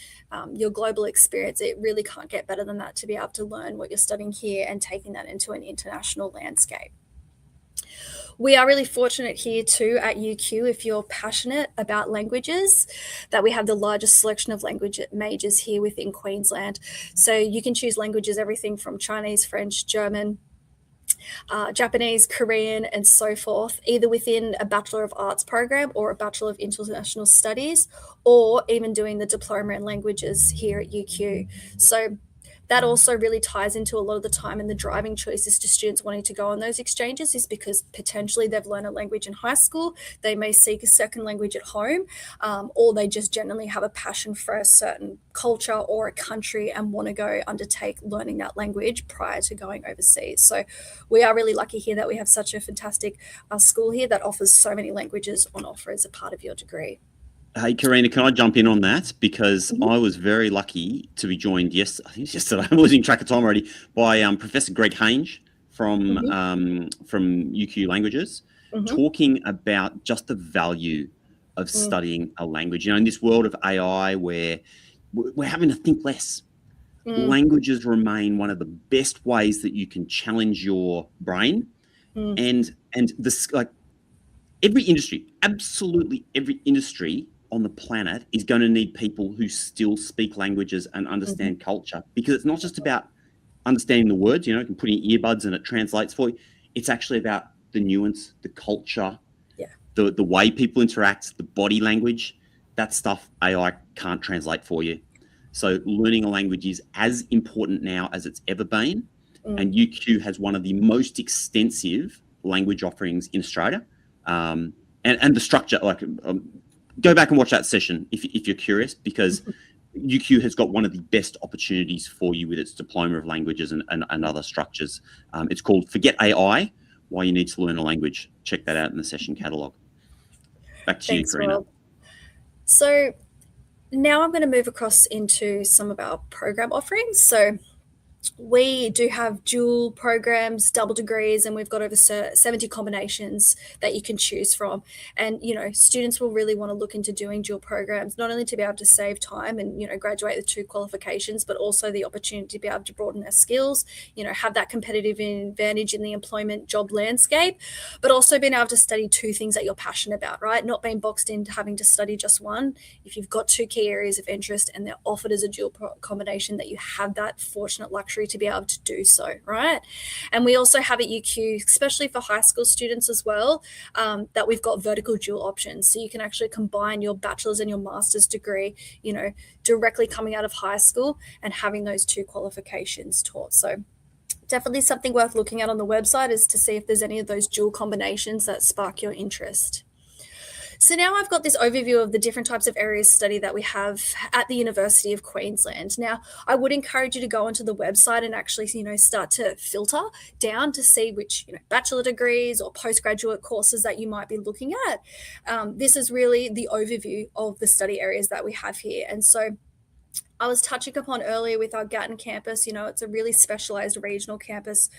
Your global experience, it really can't get better than that, to be able to learn what you're studying here and taking that into an international landscape. We are really fortunate here too at UQ, if you're passionate about languages, that we have the largest selection of language majors here within Queensland. So you can choose languages, everything from Chinese, French, German, Japanese, Korean, and so forth, either within a Bachelor of Arts program or a Bachelor of International Studies, or even doing the diploma in languages here at UQ. So that also really ties into a lot of the time and the driving choices to students wanting to go on those exchanges is because potentially they've learned a language in high school, they may seek a second language at home, or they just generally have a passion for a certain culture or a country and want to go undertake learning that language prior to going overseas. So we are really lucky here that we have such a fantastic school here that offers so many languages on offer as a part of your degree. Hey, Karina, can I jump in on that? Because I was very lucky to be joined, I think it's yesterday, I'm losing track of time already, by Professor Greg Hange from UQ Languages, talking about just the value of studying a language. You know, in this world of AI where we're having to think less, languages remain one of the best ways that you can challenge your brain. And this, like, every industry, absolutely every industry on the planet is going to need people who still speak languages and understand culture, because it's not just about understanding the words, you know, you can put in earbuds and it translates for you. It's actually about the nuance, the culture, the way people interact, the body language. That stuff AI can't translate for you. So learning a language is as important now as it's ever been. And UQ has one of the most extensive language offerings in Australia. And the structure, like, go back and watch that session if you're curious, because UQ has got one of the best opportunities for you with its diploma of languages and other structures. It's called Forget AI, Why You Need to Learn a Language. Check that out in the session catalogue. Back to you, Karina. Rob. So now I'm going to move across into some of our program offerings. So we do have dual programs, double degrees, and we've got over 70 combinations that you can choose from. And, you know, students will really want to look into doing dual programs, not only to be able to save time and, you know, graduate with 2 qualifications, but also the opportunity to be able to broaden their skills, you know, have that competitive advantage in the employment job landscape, but also being able to study 2 things that you're passionate about, right? Not being boxed into having to study just one. If you've got 2 key areas of interest and they're offered as a dual combination, that you have that fortunate luxury to be able to do so, right? And we also have at UQ, especially for high school students as well, that we've got vertical dual options. So you can actually combine your bachelor's and your master's degree, you know, directly coming out of high school and having those 2 qualifications taught. So definitely something worth looking at on the website is to see if there's any of those dual combinations that spark your interest. So now I've got this overview of the different types of areas of study that we have at the University of Queensland. Now, I would encourage you to go onto the website and actually, you know, start to filter down to see which, you know, bachelor degrees or postgraduate courses that you might be looking at. This is really the overview of the study areas that we have here. And so I was touching upon earlier with our Gatton campus, you know, it's a really specialized regional campus,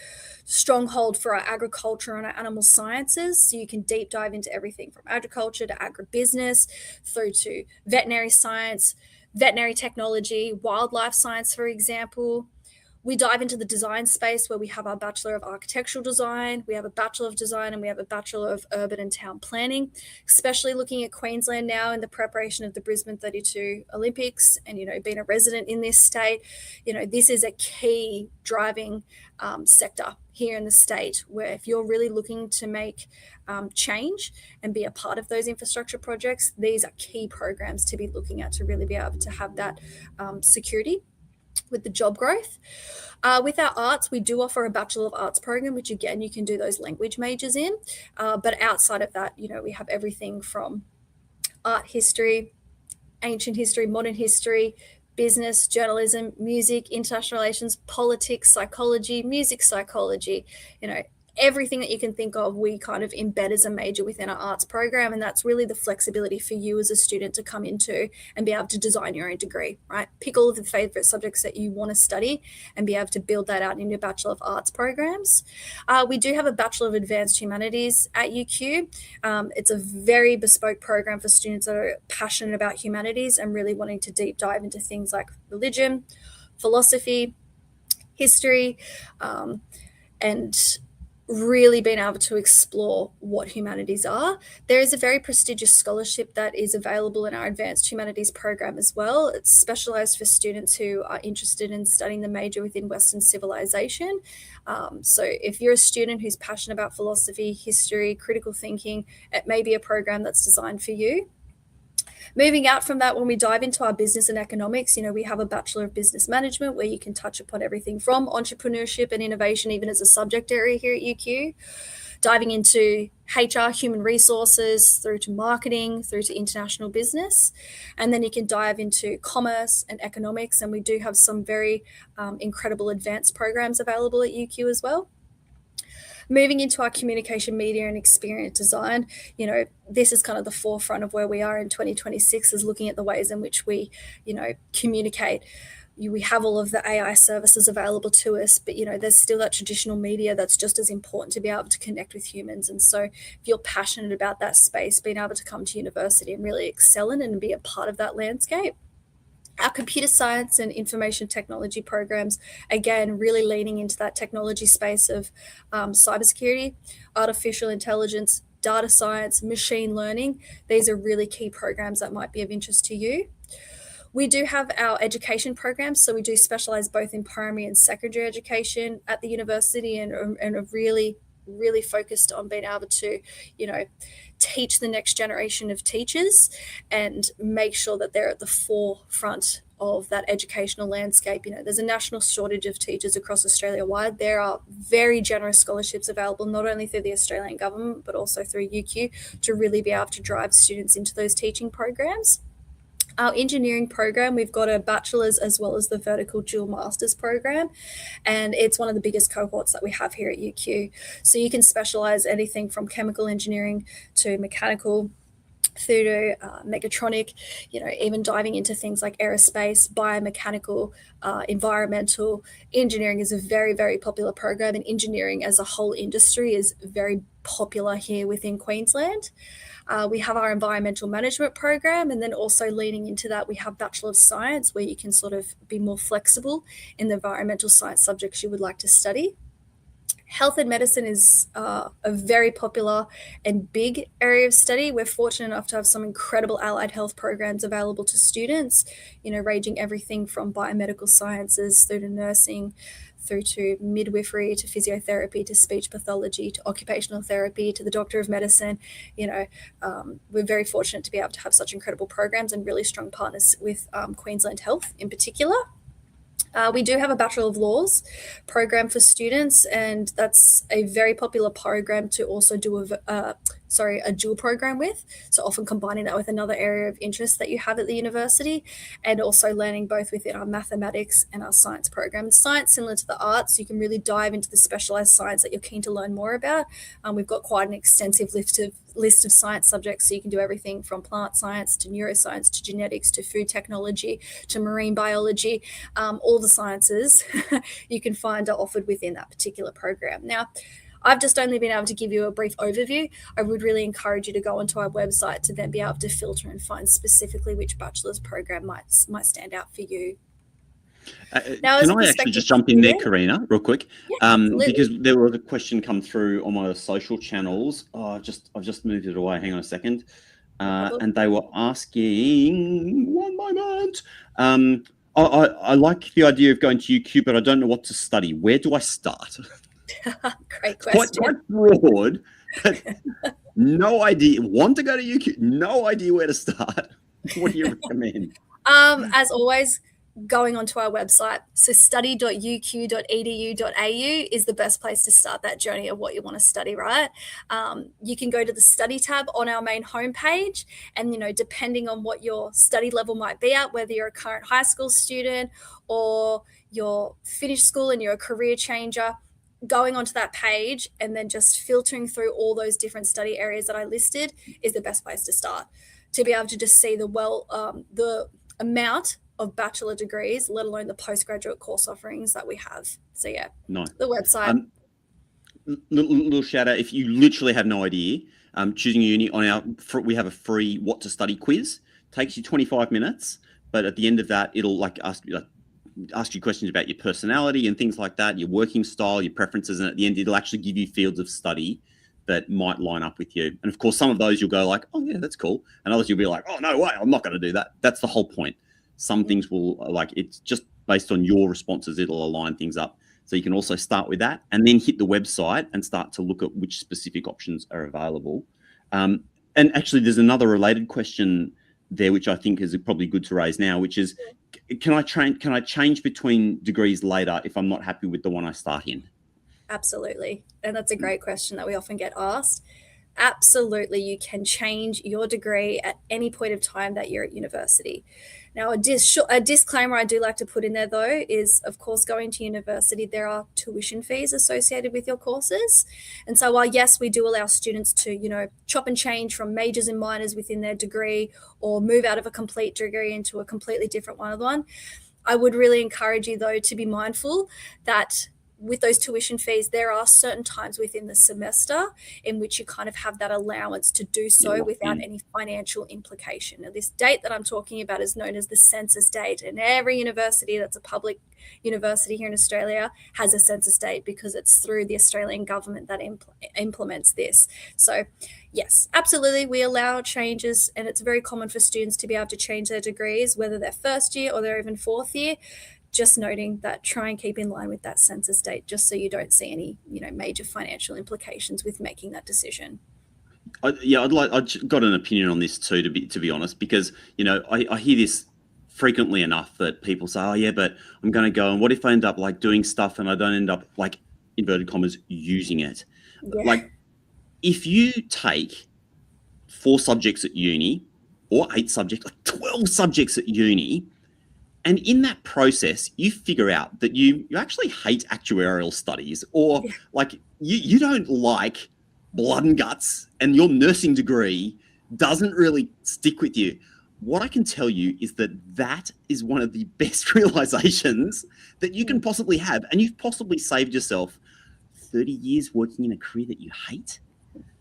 stronghold for our agriculture and our animal sciences. So you can deep dive into everything from agriculture to agribusiness through to veterinary science, veterinary technology, wildlife science, for example. We dive into the design space where we have our Bachelor of Architectural Design, we have a Bachelor of Design, and we have a Bachelor of Urban and Town Planning, especially looking at Queensland now in the preparation of the Brisbane 32 Olympics and, you know, being a resident in this state, you know, this is a key driving sector here in the state where if you're really looking to make change and be a part of those infrastructure projects, these are key programs to be looking at to really be able to have that security with the job growth. With our arts, we do offer a Bachelor of Arts program, which again, you can do those language majors in. But outside of that, you know, we have everything from art history, ancient history, modern history, business, journalism, music, international relations, politics, psychology, music psychology, you know, everything that you can think of, we kind of embed as a major within our arts program. And that's really the flexibility for you as a student to come into and be able to design your own degree, right? Pick all of the favorite subjects that you want to study and be able to build that out in your Bachelor of Arts programs. We do have a Bachelor of Advanced Humanities at UQ. It's a very bespoke program for students that are passionate about humanities and really wanting to deep dive into things like religion, philosophy, history, and really being able to explore what humanities are. There is a very prestigious scholarship that is available in our advanced humanities program as well. It's specialized for students who are interested in studying the major within Western civilization. So if you're a student who's passionate about philosophy, history, critical thinking, it may be a program that's designed for you. Moving out from that, when we dive into our business and economics, we have a Bachelor of Business Management where you can touch upon everything from entrepreneurship and innovation, even as a subject area here at UQ, diving into HR, human resources, through to marketing, through to international business. And then you can dive into commerce and economics. And we do have some very incredible advanced programs available at UQ as well. Moving into our communication, media, and experience design, this is kind of the forefront of where we are in 2026, is looking at the ways in which we, communicate. We have all of the AI services available to us, but there's still that traditional media that's just as important to be able to connect with humans. And so if you're passionate about that space, being able to come to university and really excel in and be a part of that landscape. Our computer science and information technology programs, again, really leaning into that technology space of cybersecurity, artificial intelligence, data science, machine learning. These are really key programs that might be of interest to you. We do have our education programs, so we do specialize both in primary and secondary education at the university, and are really focused on being able to, teach the next generation of teachers and make sure that they're at the forefront of that educational landscape. There's a national shortage of teachers across Australia wide. There are very generous scholarships available, not only through the Australian government, but also through UQ, to really be able to drive students into those teaching programs. Our engineering program, we've got a bachelor's as well as the vertical dual master's program, and it's one of the biggest cohorts that we have here at UQ. So you can specialize anything from chemical engineering to mechanical through to mechatronic, even diving into things like aerospace, biomechanical, environmental. Engineering is a very, very popular program, and engineering as a whole industry is very popular here within Queensland. We have our environmental management program, and then also leaning into that, we have Bachelor of Science, where you can sort of be more flexible in the environmental science subjects you would like to study. Health and medicine is a very popular and big area of study. We're fortunate enough to have some incredible allied health programs available to students, ranging everything from biomedical sciences through to nursing, through to midwifery, to physiotherapy, to speech pathology, to occupational therapy, to the doctor of medicine. We're very fortunate to be able to have such incredible programs and really strong partners with Queensland Health in particular. We do have a Bachelor of Laws program for students, and that's a very popular program to also do a dual program with. So often combining that with another area of interest that you have at the university, and also learning both within our mathematics and our science program. Science, similar to the arts, you can really dive into the specialized science that you're keen to learn more about. We've got quite an extensive list of science subjects, so you can do everything from plant science to neuroscience to genetics to food technology to marine biology. All the sciences you can find are offered within that particular program. Now, I've just only been able to give you a brief overview. I would really encourage you to go onto our website to then be able to filter and find specifically which bachelor's program might stand out for you. Now, can I actually just jump in there, Karina, real quick? Yeah, because there was a question come through on one of the social channels. I've just moved it away. Hang on a second. And they were asking, one moment. I like the idea of going to UQ, but I don't know what to study. Where do I start? Great question. Quite broad, but no idea. Want to go to UQ? No idea where to start. What do you recommend? As always, going onto our website. So study.uq.edu.au is the best place to start that journey of what you want to study, right? You can go to the study tab on our main homepage, and, depending on what your study level might be at, whether you're a current high school student or you're finished school and you're a career changer, going onto that page and then just filtering through all those different study areas that I listed is the best place to start, to be able to just see the amount of bachelor degrees, let alone the postgraduate course offerings that we have. So yeah, nice. The website. Little shout out, if you literally have no idea, choosing a uni, we have a free what to study quiz. Takes you 25 minutes, but at the end of that, it'll ask you ask you questions about your personality and things like that, your working style, your preferences, and at the end, it'll actually give you fields of study that might line up with you. And of course, some of those you'll go like, oh yeah, that's cool. And others you'll be like, oh no way, I'm not going to do that. That's the whole point. Some things will, like, it's just based on your responses, it'll align things up. So you can also start with that and then hit the website and start to look at which specific options are available. And actually, there's another related question there, which I think is probably good to raise now, which is, can I change between degrees later if I'm not happy with the one I start in? Absolutely. And that's a great question that we often get asked. Absolutely, you can change your degree at any point of time that you're at university. Now, a disclaimer I do like to put in there, though, is, of course, going to university, there are tuition fees associated with your courses. And so while, yes, we do allow students to, chop and change from majors and minors within their degree or move out of a complete degree into a completely different one, I would really encourage you, though, to be mindful that with those tuition fees, there are certain times within the semester in which you kind of have that allowance to do so without any financial implication. Now, this date that I'm talking about is known as the census date, and every university that's a public university here in Australia has a census date because it's through the Australian government that implements this. So yes, absolutely, we allow changes, and it's very common for students to be able to change their degrees, whether they're first year or they're even fourth year. Just noting that try and keep in line with that census date, just so you don't see any, major financial implications with making that decision. I've got an opinion on this too, to be honest, because I hear this frequently enough that people say, oh yeah, but I'm going to go, and what if I end up like doing stuff and I don't end up, like, inverted commas, using it? Yeah. Like, if you take 4 subjects at uni or 8 subjects, like 12 subjects at uni, and in that process, you figure out that you actually hate actuarial studies, or like you don't like blood and guts, and your nursing degree doesn't really stick with you. What I can tell you is that is one of the best realizations that you can possibly have. And you've possibly saved yourself 30 years working in a career that you hate.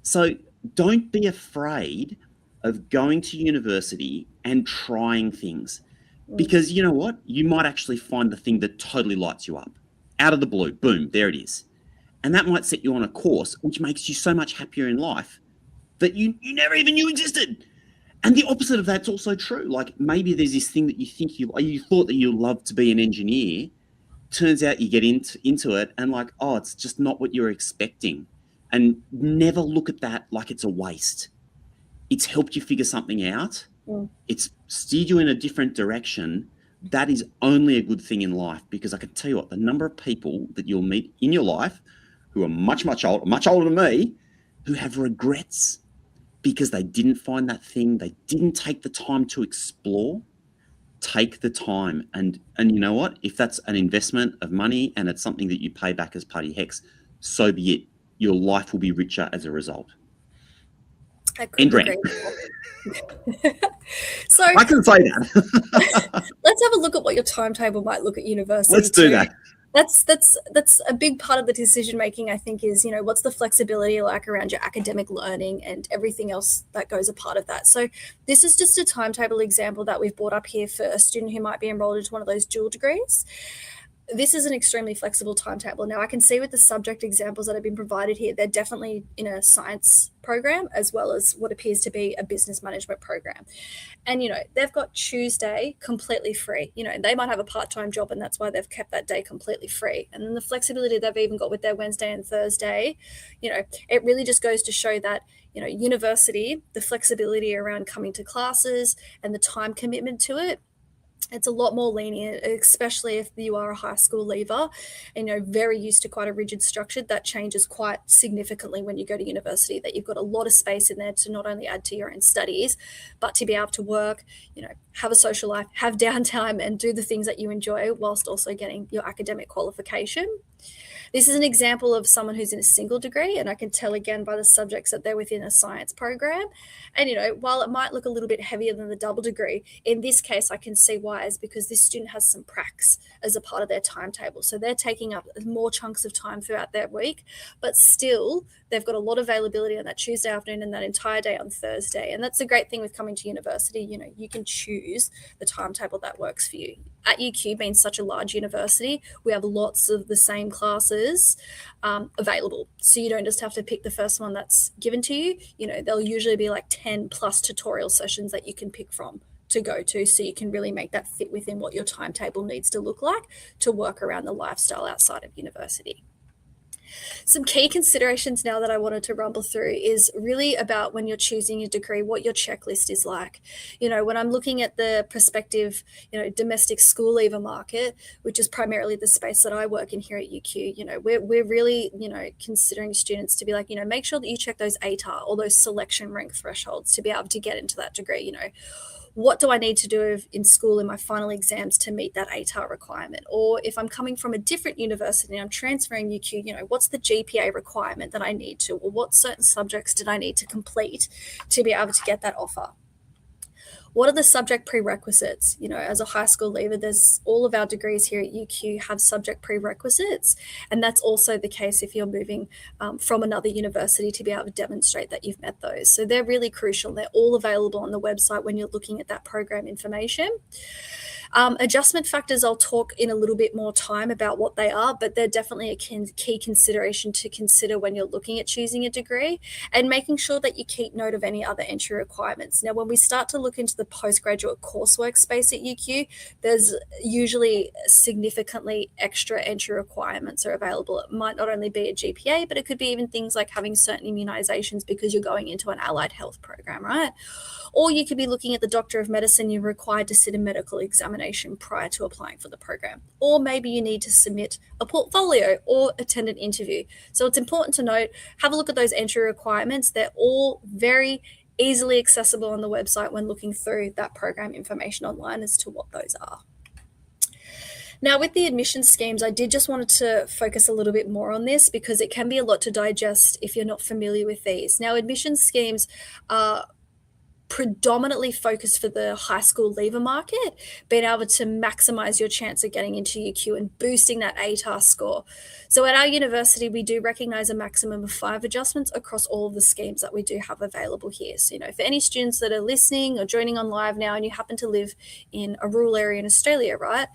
So don't be afraid of going to university and trying things. Because you know what? You might actually find the thing that totally lights you up. Out of the blue, boom, there it is. And that might set you on a course which makes you so much happier in life that you never even knew existed. And the opposite of that's also true. Like, maybe there's this thing that you think you thought that you loved to be an engineer. Turns out you get into it and like, oh, it's just not what you're expecting. And never look at that like it's a waste. It's helped you figure something out. It's steered you in a different direction. That is only a good thing in life, because I can tell you what, the number of people that you'll meet in your life who are much older than me, who have regrets because they didn't find that thing, they didn't take the time to explore. Take the time, and you know what? If that's an investment of money and it's something that you pay back as part of your HECS, so be it. Your life will be richer as a result. End rant. So I can say that. Let's have a look at what your timetable might look at university. Let's do that. That's a big part of the decision making, I think, is, what's the flexibility like around your academic learning and everything else that goes a part of that. So this is just a timetable example that we've brought up here for a student who might be enrolled into one of those dual degrees. This is an extremely flexible timetable. Now, I can see with the subject examples that have been provided here, they're definitely in a science program as well as what appears to be a business management program. And, they've got Tuesday completely free. They might have a part-time job, and that's why they've kept that day completely free. And then the flexibility they've even got with their Wednesday and Thursday, it really just goes to show that, university, the flexibility around coming to classes and the time commitment to it, it's a lot more lenient, especially if you are a high school leaver and you're very used to quite a rigid structure. That changes quite significantly when you go to university, that you've got a lot of space in there to not only add to your own studies, but to be able to work, have a social life, have downtime, and do the things that you enjoy whilst also getting your academic qualification. This is an example of someone who's in a single degree, and I can tell again by the subjects that they're within a science program. And, while it might look a little bit heavier than the double degree, in this case, I can see why, is because this student has some pracs as a part of their timetable. So they're taking up more chunks of time throughout their week, but still they've got a lot of availability on that Tuesday afternoon and that entire day on Thursday. And that's the great thing with coming to university. You can choose. choose the timetable that works for you. At UQ, being such a large university, we have lots of the same classes available. So you don't just have to pick the first one that's given to you. There'll usually be like 10 plus tutorial sessions that you can pick from to go to, so you can really make that fit within what your timetable needs to look like to work around the lifestyle outside of university. Some key considerations now that I wanted to rumble through is really about when you're choosing a degree, what your checklist is like. When I'm looking at the prospective, domestic school leaver market, which is primarily the space that I work in here at UQ, we're really, considering students to be like, make sure that you check those ATAR or those selection rank thresholds to be able to get into that degree. What do I need to do in school in my final exams to meet that ATAR requirement? Or if I'm coming from a different university and I'm transferring UQ, what's the GPA requirement that I need to, or what certain subjects did I need to complete to be able to get that offer? What are the subject prerequisites? As a high school leaver, there's all of our degrees here at UQ have subject prerequisites. And that's also the case if you're moving from another university to be able to demonstrate that you've met those. So they're really crucial. They're all available on the website when you're looking at that program information. Adjustment factors, I'll talk in a little bit more time about what they are, but they're definitely a key consideration to consider when you're looking at choosing a degree, and making sure that you keep note of any other entry requirements. Now, when we start to look into the postgraduate coursework space at UQ, there's usually significantly extra entry requirements are available. It might not only be a GPA, but it could be even things like having certain immunizations because you're going into an allied health program, right? Or you could be looking at the Doctor of Medicine, you're required to sit a medical examination prior to applying for the program. Or maybe you need to submit a portfolio or attend an interview. So it's important to note, have a look at those entry requirements. They're all very easily accessible on the website when looking through that program information online as to what those are. Now, with the admission schemes, I did just wanted to focus a little bit more on this because it can be a lot to digest if you're not familiar with these. Now, admission schemes are predominantly focused for the high school leaver market, being able to maximize your chance of getting into UQ and boosting that ATAR score. So at our university, we do recognize a maximum of 5 adjustments across all of the schemes that we do have available here. So, for any students that are listening or joining on live now and you happen to live in a rural area in Australia, right,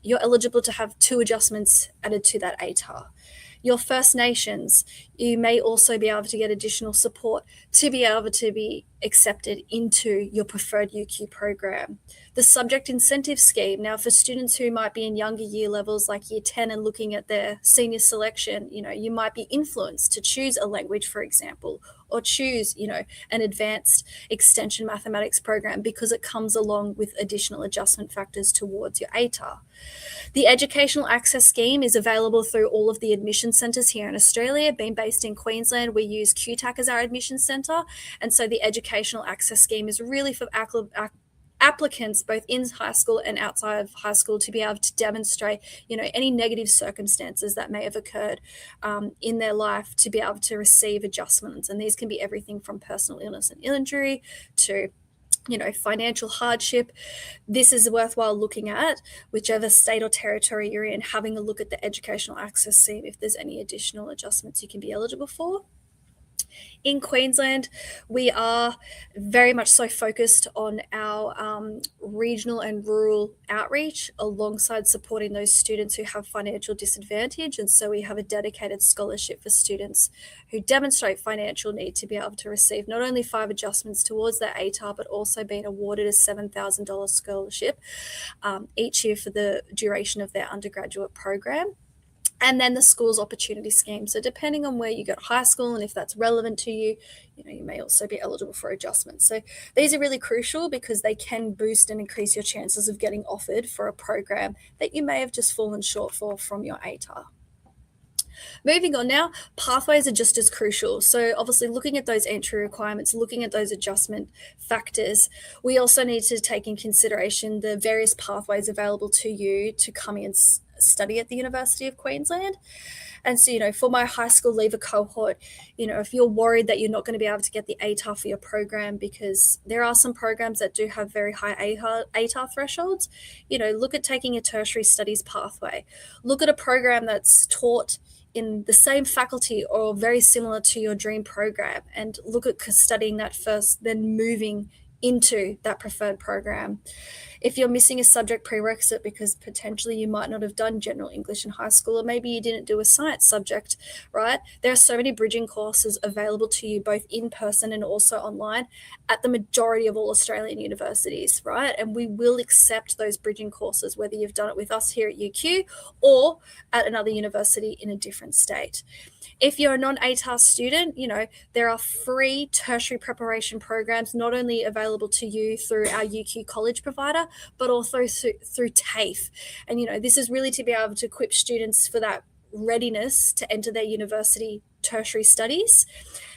you're eligible to have 2 adjustments added to that ATAR. Your First Nations, you may also be able to get additional support to be able to be accepted into your preferred UQ program. The Subject Incentive Scheme, now for students who might be in younger year levels like year 10 and looking at their senior selection, you might be influenced to choose a language, for example, or choose, an advanced extension mathematics program because it comes along with additional adjustment factors towards your ATAR. The Educational Access Scheme is available through all of the admission centres here in Australia. Being based in Queensland, we use QTAC as our admission centre, and so the Educational Access Scheme is really for applicants both in high school and outside of high school to be able to demonstrate, any negative circumstances that may have occurred in their life to be able to receive adjustments. And these can be everything from personal illness and injury to financial hardship. This is worthwhile looking at, whichever state or territory you're in, having a look at the Educational Access Scheme if there's any additional adjustments you can be eligible for. In Queensland, we are very much so focused on our regional and rural outreach alongside supporting those students who have financial disadvantage. And so we have a dedicated scholarship for students who demonstrate financial need to be able to receive not only 5 adjustments towards their ATAR, but also being awarded a $7,000 scholarship each year for the duration of their undergraduate program. And then the school's opportunity scheme. So depending on where you go to high school and if that's relevant to you, you may also be eligible for adjustments. So these are really crucial because they can boost and increase your chances of getting offered for a program that you may have just fallen short for from your ATAR. Moving on now, pathways are just as crucial. So obviously looking at those entry requirements, looking at those adjustment factors, we also need to take in consideration the various pathways available to you to come in and study at the University of Queensland. And so, for my high school leaver cohort, if you're worried that you're not going to be able to get the ATAR for your program, because there are some programs that do have very high ATAR thresholds, look at taking a tertiary studies pathway. Look at a program that's taught in the same faculty or very similar to your dream program, and look at studying that first, then moving into that preferred program. If you're missing a subject prerequisite because potentially you might not have done general English in high school, or maybe you didn't do a science subject, right? There are so many bridging courses available to you both in person and also online at the majority of all Australian universities, right? And we will accept those bridging courses, whether you've done it with us here at UQ or at another university in a different state. If you're a non-ATAR student, there are free tertiary preparation programs not only available to you through our UQ college provider, but also through TAFE. And, this is really to be able to equip students for that readiness to enter their university tertiary studies.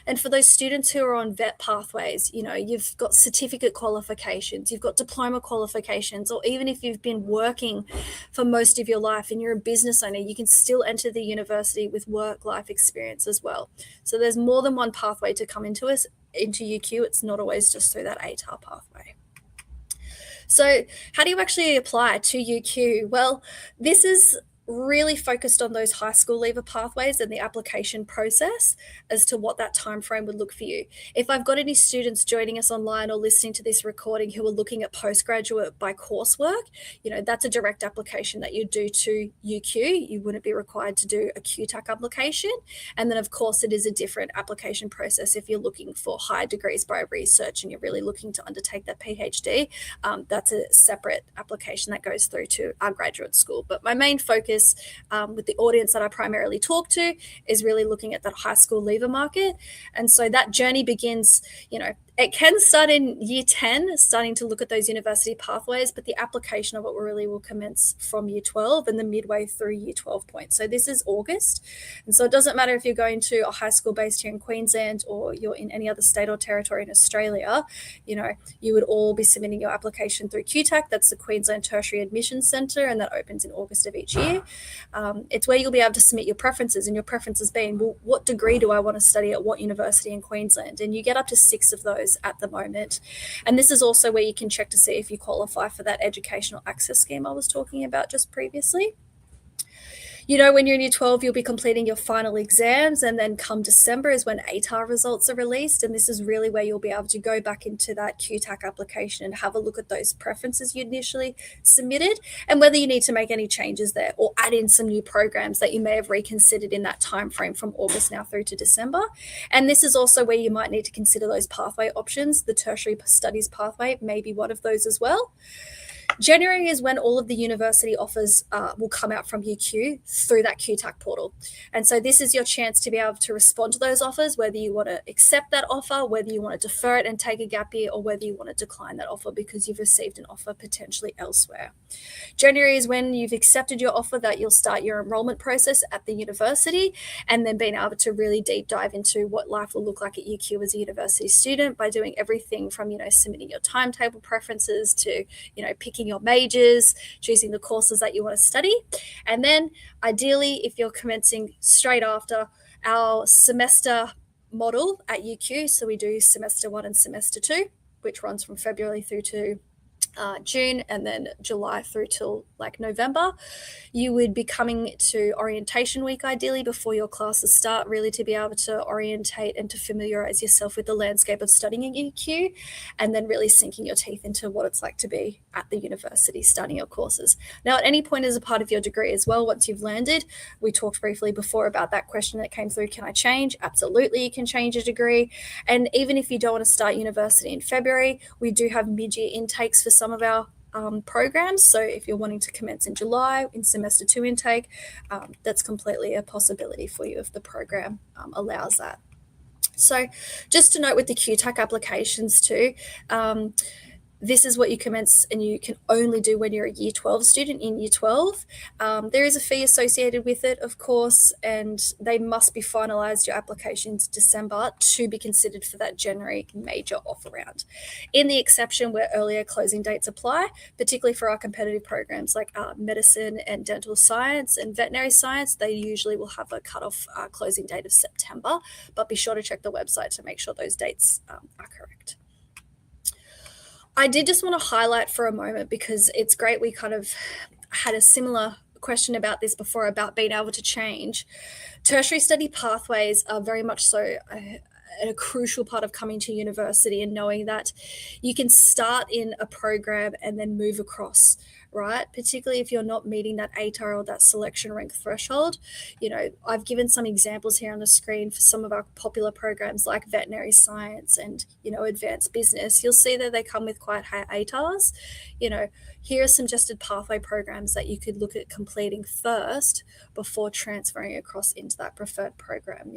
And for those students who are on vet pathways, you've got certificate qualifications, you've got diploma qualifications, or even if you've been working for most of your life and you're a business owner, you can still enter the university with work-life experience as well. So there's more than one pathway to come into UQ. It's not always just through that ATAR pathway. So how do you actually apply to UQ? Well, this is really focused on those high school leaver pathways and the application process as to what that time frame would look for you. If I've got any students joining us online or listening to this recording who are looking at postgraduate by coursework, that's a direct application that you do to UQ. You wouldn't be required to do a QTAC application. And then, of course, it is a different application process if you're looking for higher degrees by research and you're really looking to undertake that PhD. That's a separate application that goes through to our graduate school. But my main focus with the audience that I primarily talk to is really looking at that high school leaver market. And so that journey begins, it can start in year 10, starting to look at those university pathways, but the application of it really will commence from year 12 and the midway through year 12 point. So this is August. And so it doesn't matter if you're going to a high school based here in Queensland or you're in any other state or territory in Australia, you would all be submitting your application through QTAC. That's the Queensland Tertiary Admissions Centre, and that opens in August of each year. It's where you'll be able to submit your preferences, and your preferences being, well, what degree do I want to study at what university in Queensland? And you get up to 6 of those at the moment. And this is also where you can check to see if you qualify for that educational access scheme I was talking about just previously. When you're in year 12, you'll be completing your final exams, and then come December is when ATAR results are released. And this is really where you'll be able to go back into that QTAC application and have a look at those preferences you initially submitted and whether you need to make any changes there or add in some new programs that you may have reconsidered in that time frame from August now through to December. And this is also where you might need to consider those pathway options. The tertiary studies pathway may be one of those as well. January is when all of the university offers will come out from UQ through that QTAC portal. And so this is your chance to be able to respond to those offers, whether you want to accept that offer, whether you want to defer it and take a gap year, or whether you want to decline that offer because you've received an offer potentially elsewhere. January is when you've accepted your offer that you'll start your enrollment process at the university, and then being able to really deep dive into what life will look like at UQ as a university student by doing everything from, submitting your timetable preferences to, picking your majors, choosing the courses that you want to study. And then ideally, if you're commencing straight after our semester model at UQ, so we do semester 1 and semester 2, which runs from February through to June, and then July through till November. You would be coming to orientation week ideally before your classes start, really to be able to orientate and to familiarize yourself with the landscape of studying at UQ, and then really sinking your teeth into what it's like to be at the university starting your courses. Now, at any point as a part of your degree as well, once you've landed, we talked briefly before about that question that came through, can I change? Absolutely, you can change your degree. And even if you don't want to start university in February, we do have mid-year intakes for some of our programs. So if you're wanting to commence in July in semester 2 intake, that's completely a possibility for you if the program allows that. So just to note with the QTAC applications too, this is what you commence and you can only do when you're a year 12 student in year 12. There is a fee associated with it, of course, and they must be finalised, your applications December, to be considered for that January major offer round. In the exception where earlier closing dates apply, particularly for our competitive programs like medicine and dental science and veterinary science, they usually will have a cutoff closing date of September, but be sure to check the website to make sure those dates are correct. I did just want to highlight for a moment, because it's great, we kind of had a similar question about this before, about being able to change. Tertiary study pathways are very much so a crucial part of coming to university, and knowing that you can start in a program and then move across, right? Particularly if you're not meeting that ATAR or that selection rank threshold. I've given some examples here on the screen for some of our popular programs like veterinary science and, advanced business. You'll see that they come with quite high ATARs. Here are suggested pathway programs that you could look at completing first before transferring across into that preferred program.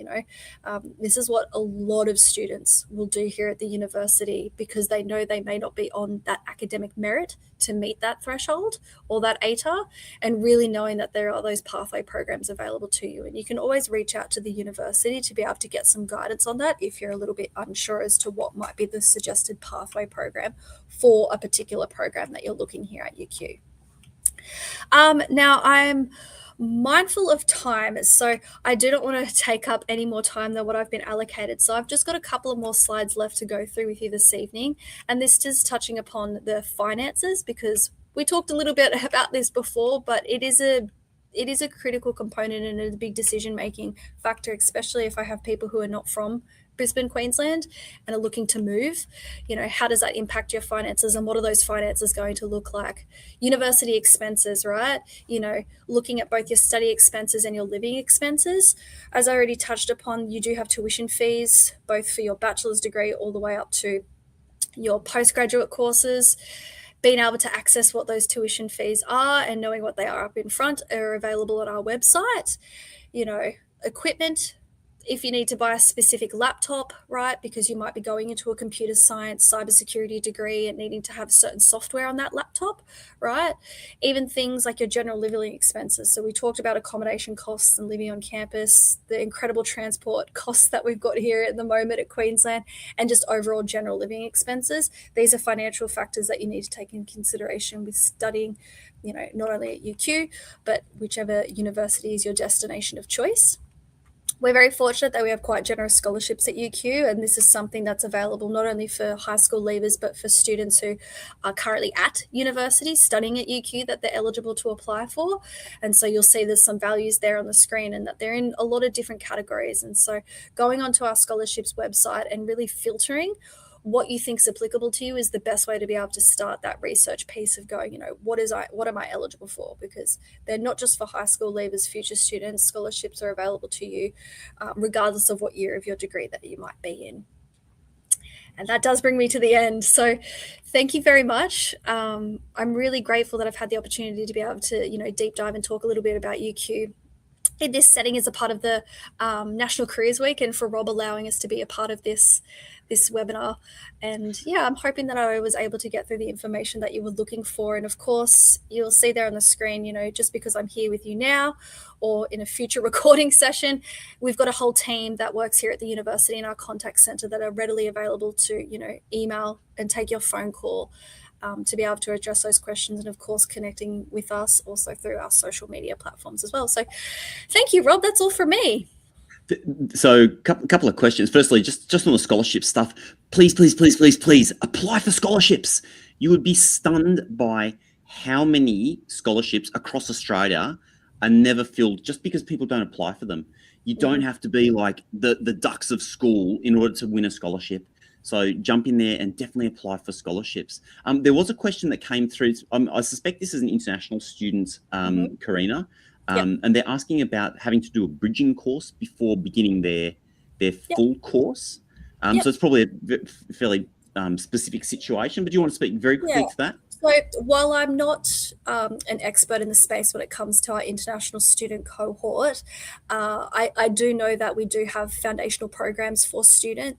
This is what a lot of students will do here at the university, because they know they may not be on that academic merit to meet that threshold or that ATAR, and really knowing that there are those pathway programs available to you. And you can always reach out to the university to be able to get some guidance on that if you're a little bit unsure as to what might be the suggested pathway program for a particular program that you're looking here at UQ. Now, I'm mindful of time, so I do not want to take up any more time than what I've been allocated. So I've just got a couple of more slides left to go through with you this evening, and this is touching upon the finances, because we talked a little bit about this before, but it is a critical component and a big decision-making factor, especially if I have people who are not from Brisbane, Queensland, and are looking to move. How does that impact your finances, and what are those finances going to look like? University expenses, right? Looking at both your study expenses and your living expenses. As I already touched upon, you do have tuition fees, both for your bachelor's degree all the way up to your postgraduate courses. Being able to access what those tuition fees are and knowing what they are up in front are available on our website. Equipment, if you need to buy a specific laptop, right, because you might be going into a computer science, cybersecurity degree and needing to have certain software on that laptop, right? Even things like your general living expenses. So we talked about accommodation costs and living on campus, the incredible transport costs that we've got here at the moment at Queensland, and just overall general living expenses. These are financial factors that you need to take into consideration with studying, not only at UQ, but whichever university is your destination of choice. We're very fortunate that we have quite generous scholarships at UQ, and this is something that's available not only for high school leavers, but for students who are currently at university studying at UQ that they're eligible to apply for. And so you'll see there's some values there on the screen, and that they're in a lot of different categories. And so going onto our scholarships website and really filtering what you think is applicable to you is the best way to be able to start that research piece of going, what am I eligible for? Because they're not just for high school leavers, future students. Scholarships are available to you regardless of what year of your degree that you might be in. And that does bring me to the end. So thank you very much. I'm really grateful that I've had the opportunity to be able to, deep dive and talk a little bit about UQ in this setting as a part of the National Careers Week, and for Rob allowing us to be a part of this webinar. And yeah, I'm hoping that I was able to get through the information that you were looking for. And of course, you'll see there on the screen, just because I'm here with you now or in a future recording session, we've got a whole team that works here at the university in our contact center that are readily available to, email and take your phone call to be able to address those questions, and of course connecting with us also through our social media platforms as well. So thank you, Rob. That's all from me. So couple of questions. Firstly, just on the scholarship stuff, please apply for scholarships. You would be stunned by how many scholarships across Australia are never filled just because people don't apply for them. You don't have to be like the ducks of school in order to win a scholarship. So jump in there and definitely apply for scholarships. There was a question that came through. I suspect this is an international student, Karina, and they're asking about having to do a bridging course before beginning their full course. So it's probably a fairly specific situation, but do you want to speak very quickly to that? So while I'm not an expert in the space when it comes to our international student cohort, I do know that we do have foundational programs for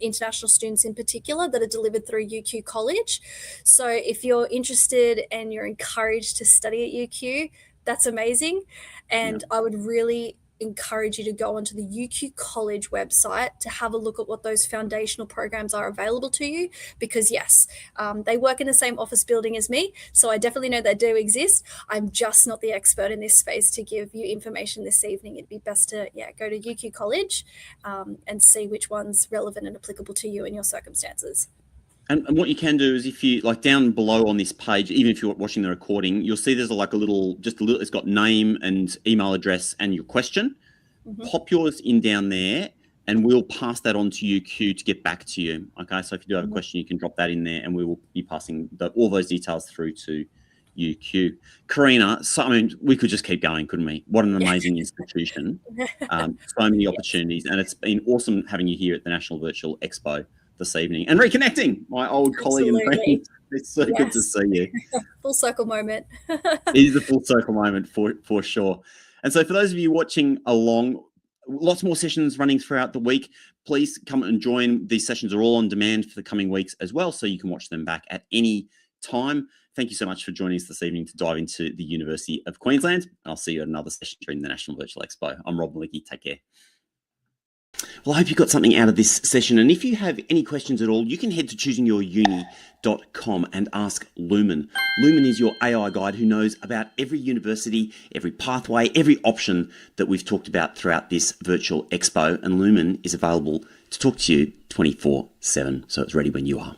international students in particular, that are delivered through UQ College. So if you're interested and you're encouraged to study at UQ, that's amazing. And I would really encourage you to go onto the UQ College website to have a look at what those foundational programs are available to you, because yes, they work in the same office building as me, so I definitely know they do exist. I'm just not the expert in this space to give you information this evening. It'd be best to go to UQ College and see which one's relevant and applicable to you and your circumstances. And what you can do is, if you like down below on this page, even if you're watching the recording, you'll see there's like a little, it's got name and email address and your question. Pop yours in down there, and we'll pass that on to UQ to get back to you. Okay, so if you do have a question, you can drop that in there and we will be passing all those details through to UQ. Karina, so, I mean, we could just keep going, couldn't we? What an amazing institution. So many opportunities. And it's been awesome having you here at the National Virtual Expo this evening and reconnecting my old colleague and friend. It's so good to see you. Full circle moment. It is a full circle moment for sure. And so for those of you watching along, lots more sessions running throughout the week. Please come and join. These sessions are all on demand for the coming weeks as well, so you can watch them back at any time. Thank you so much for joining us this evening to dive into the University of Queensland. I'll see you at another session during the National Virtual Expo. I'm Rob Malicki. Take care. Well, I hope you got something out of this session. And if you have any questions at all, you can head to choosingyouruni.com and ask Lumen. Lumen is your AI guide who knows about every university, every pathway, every option that we've talked about throughout this virtual expo. And Lumen is available to talk to you 24/7. So it's ready when you are.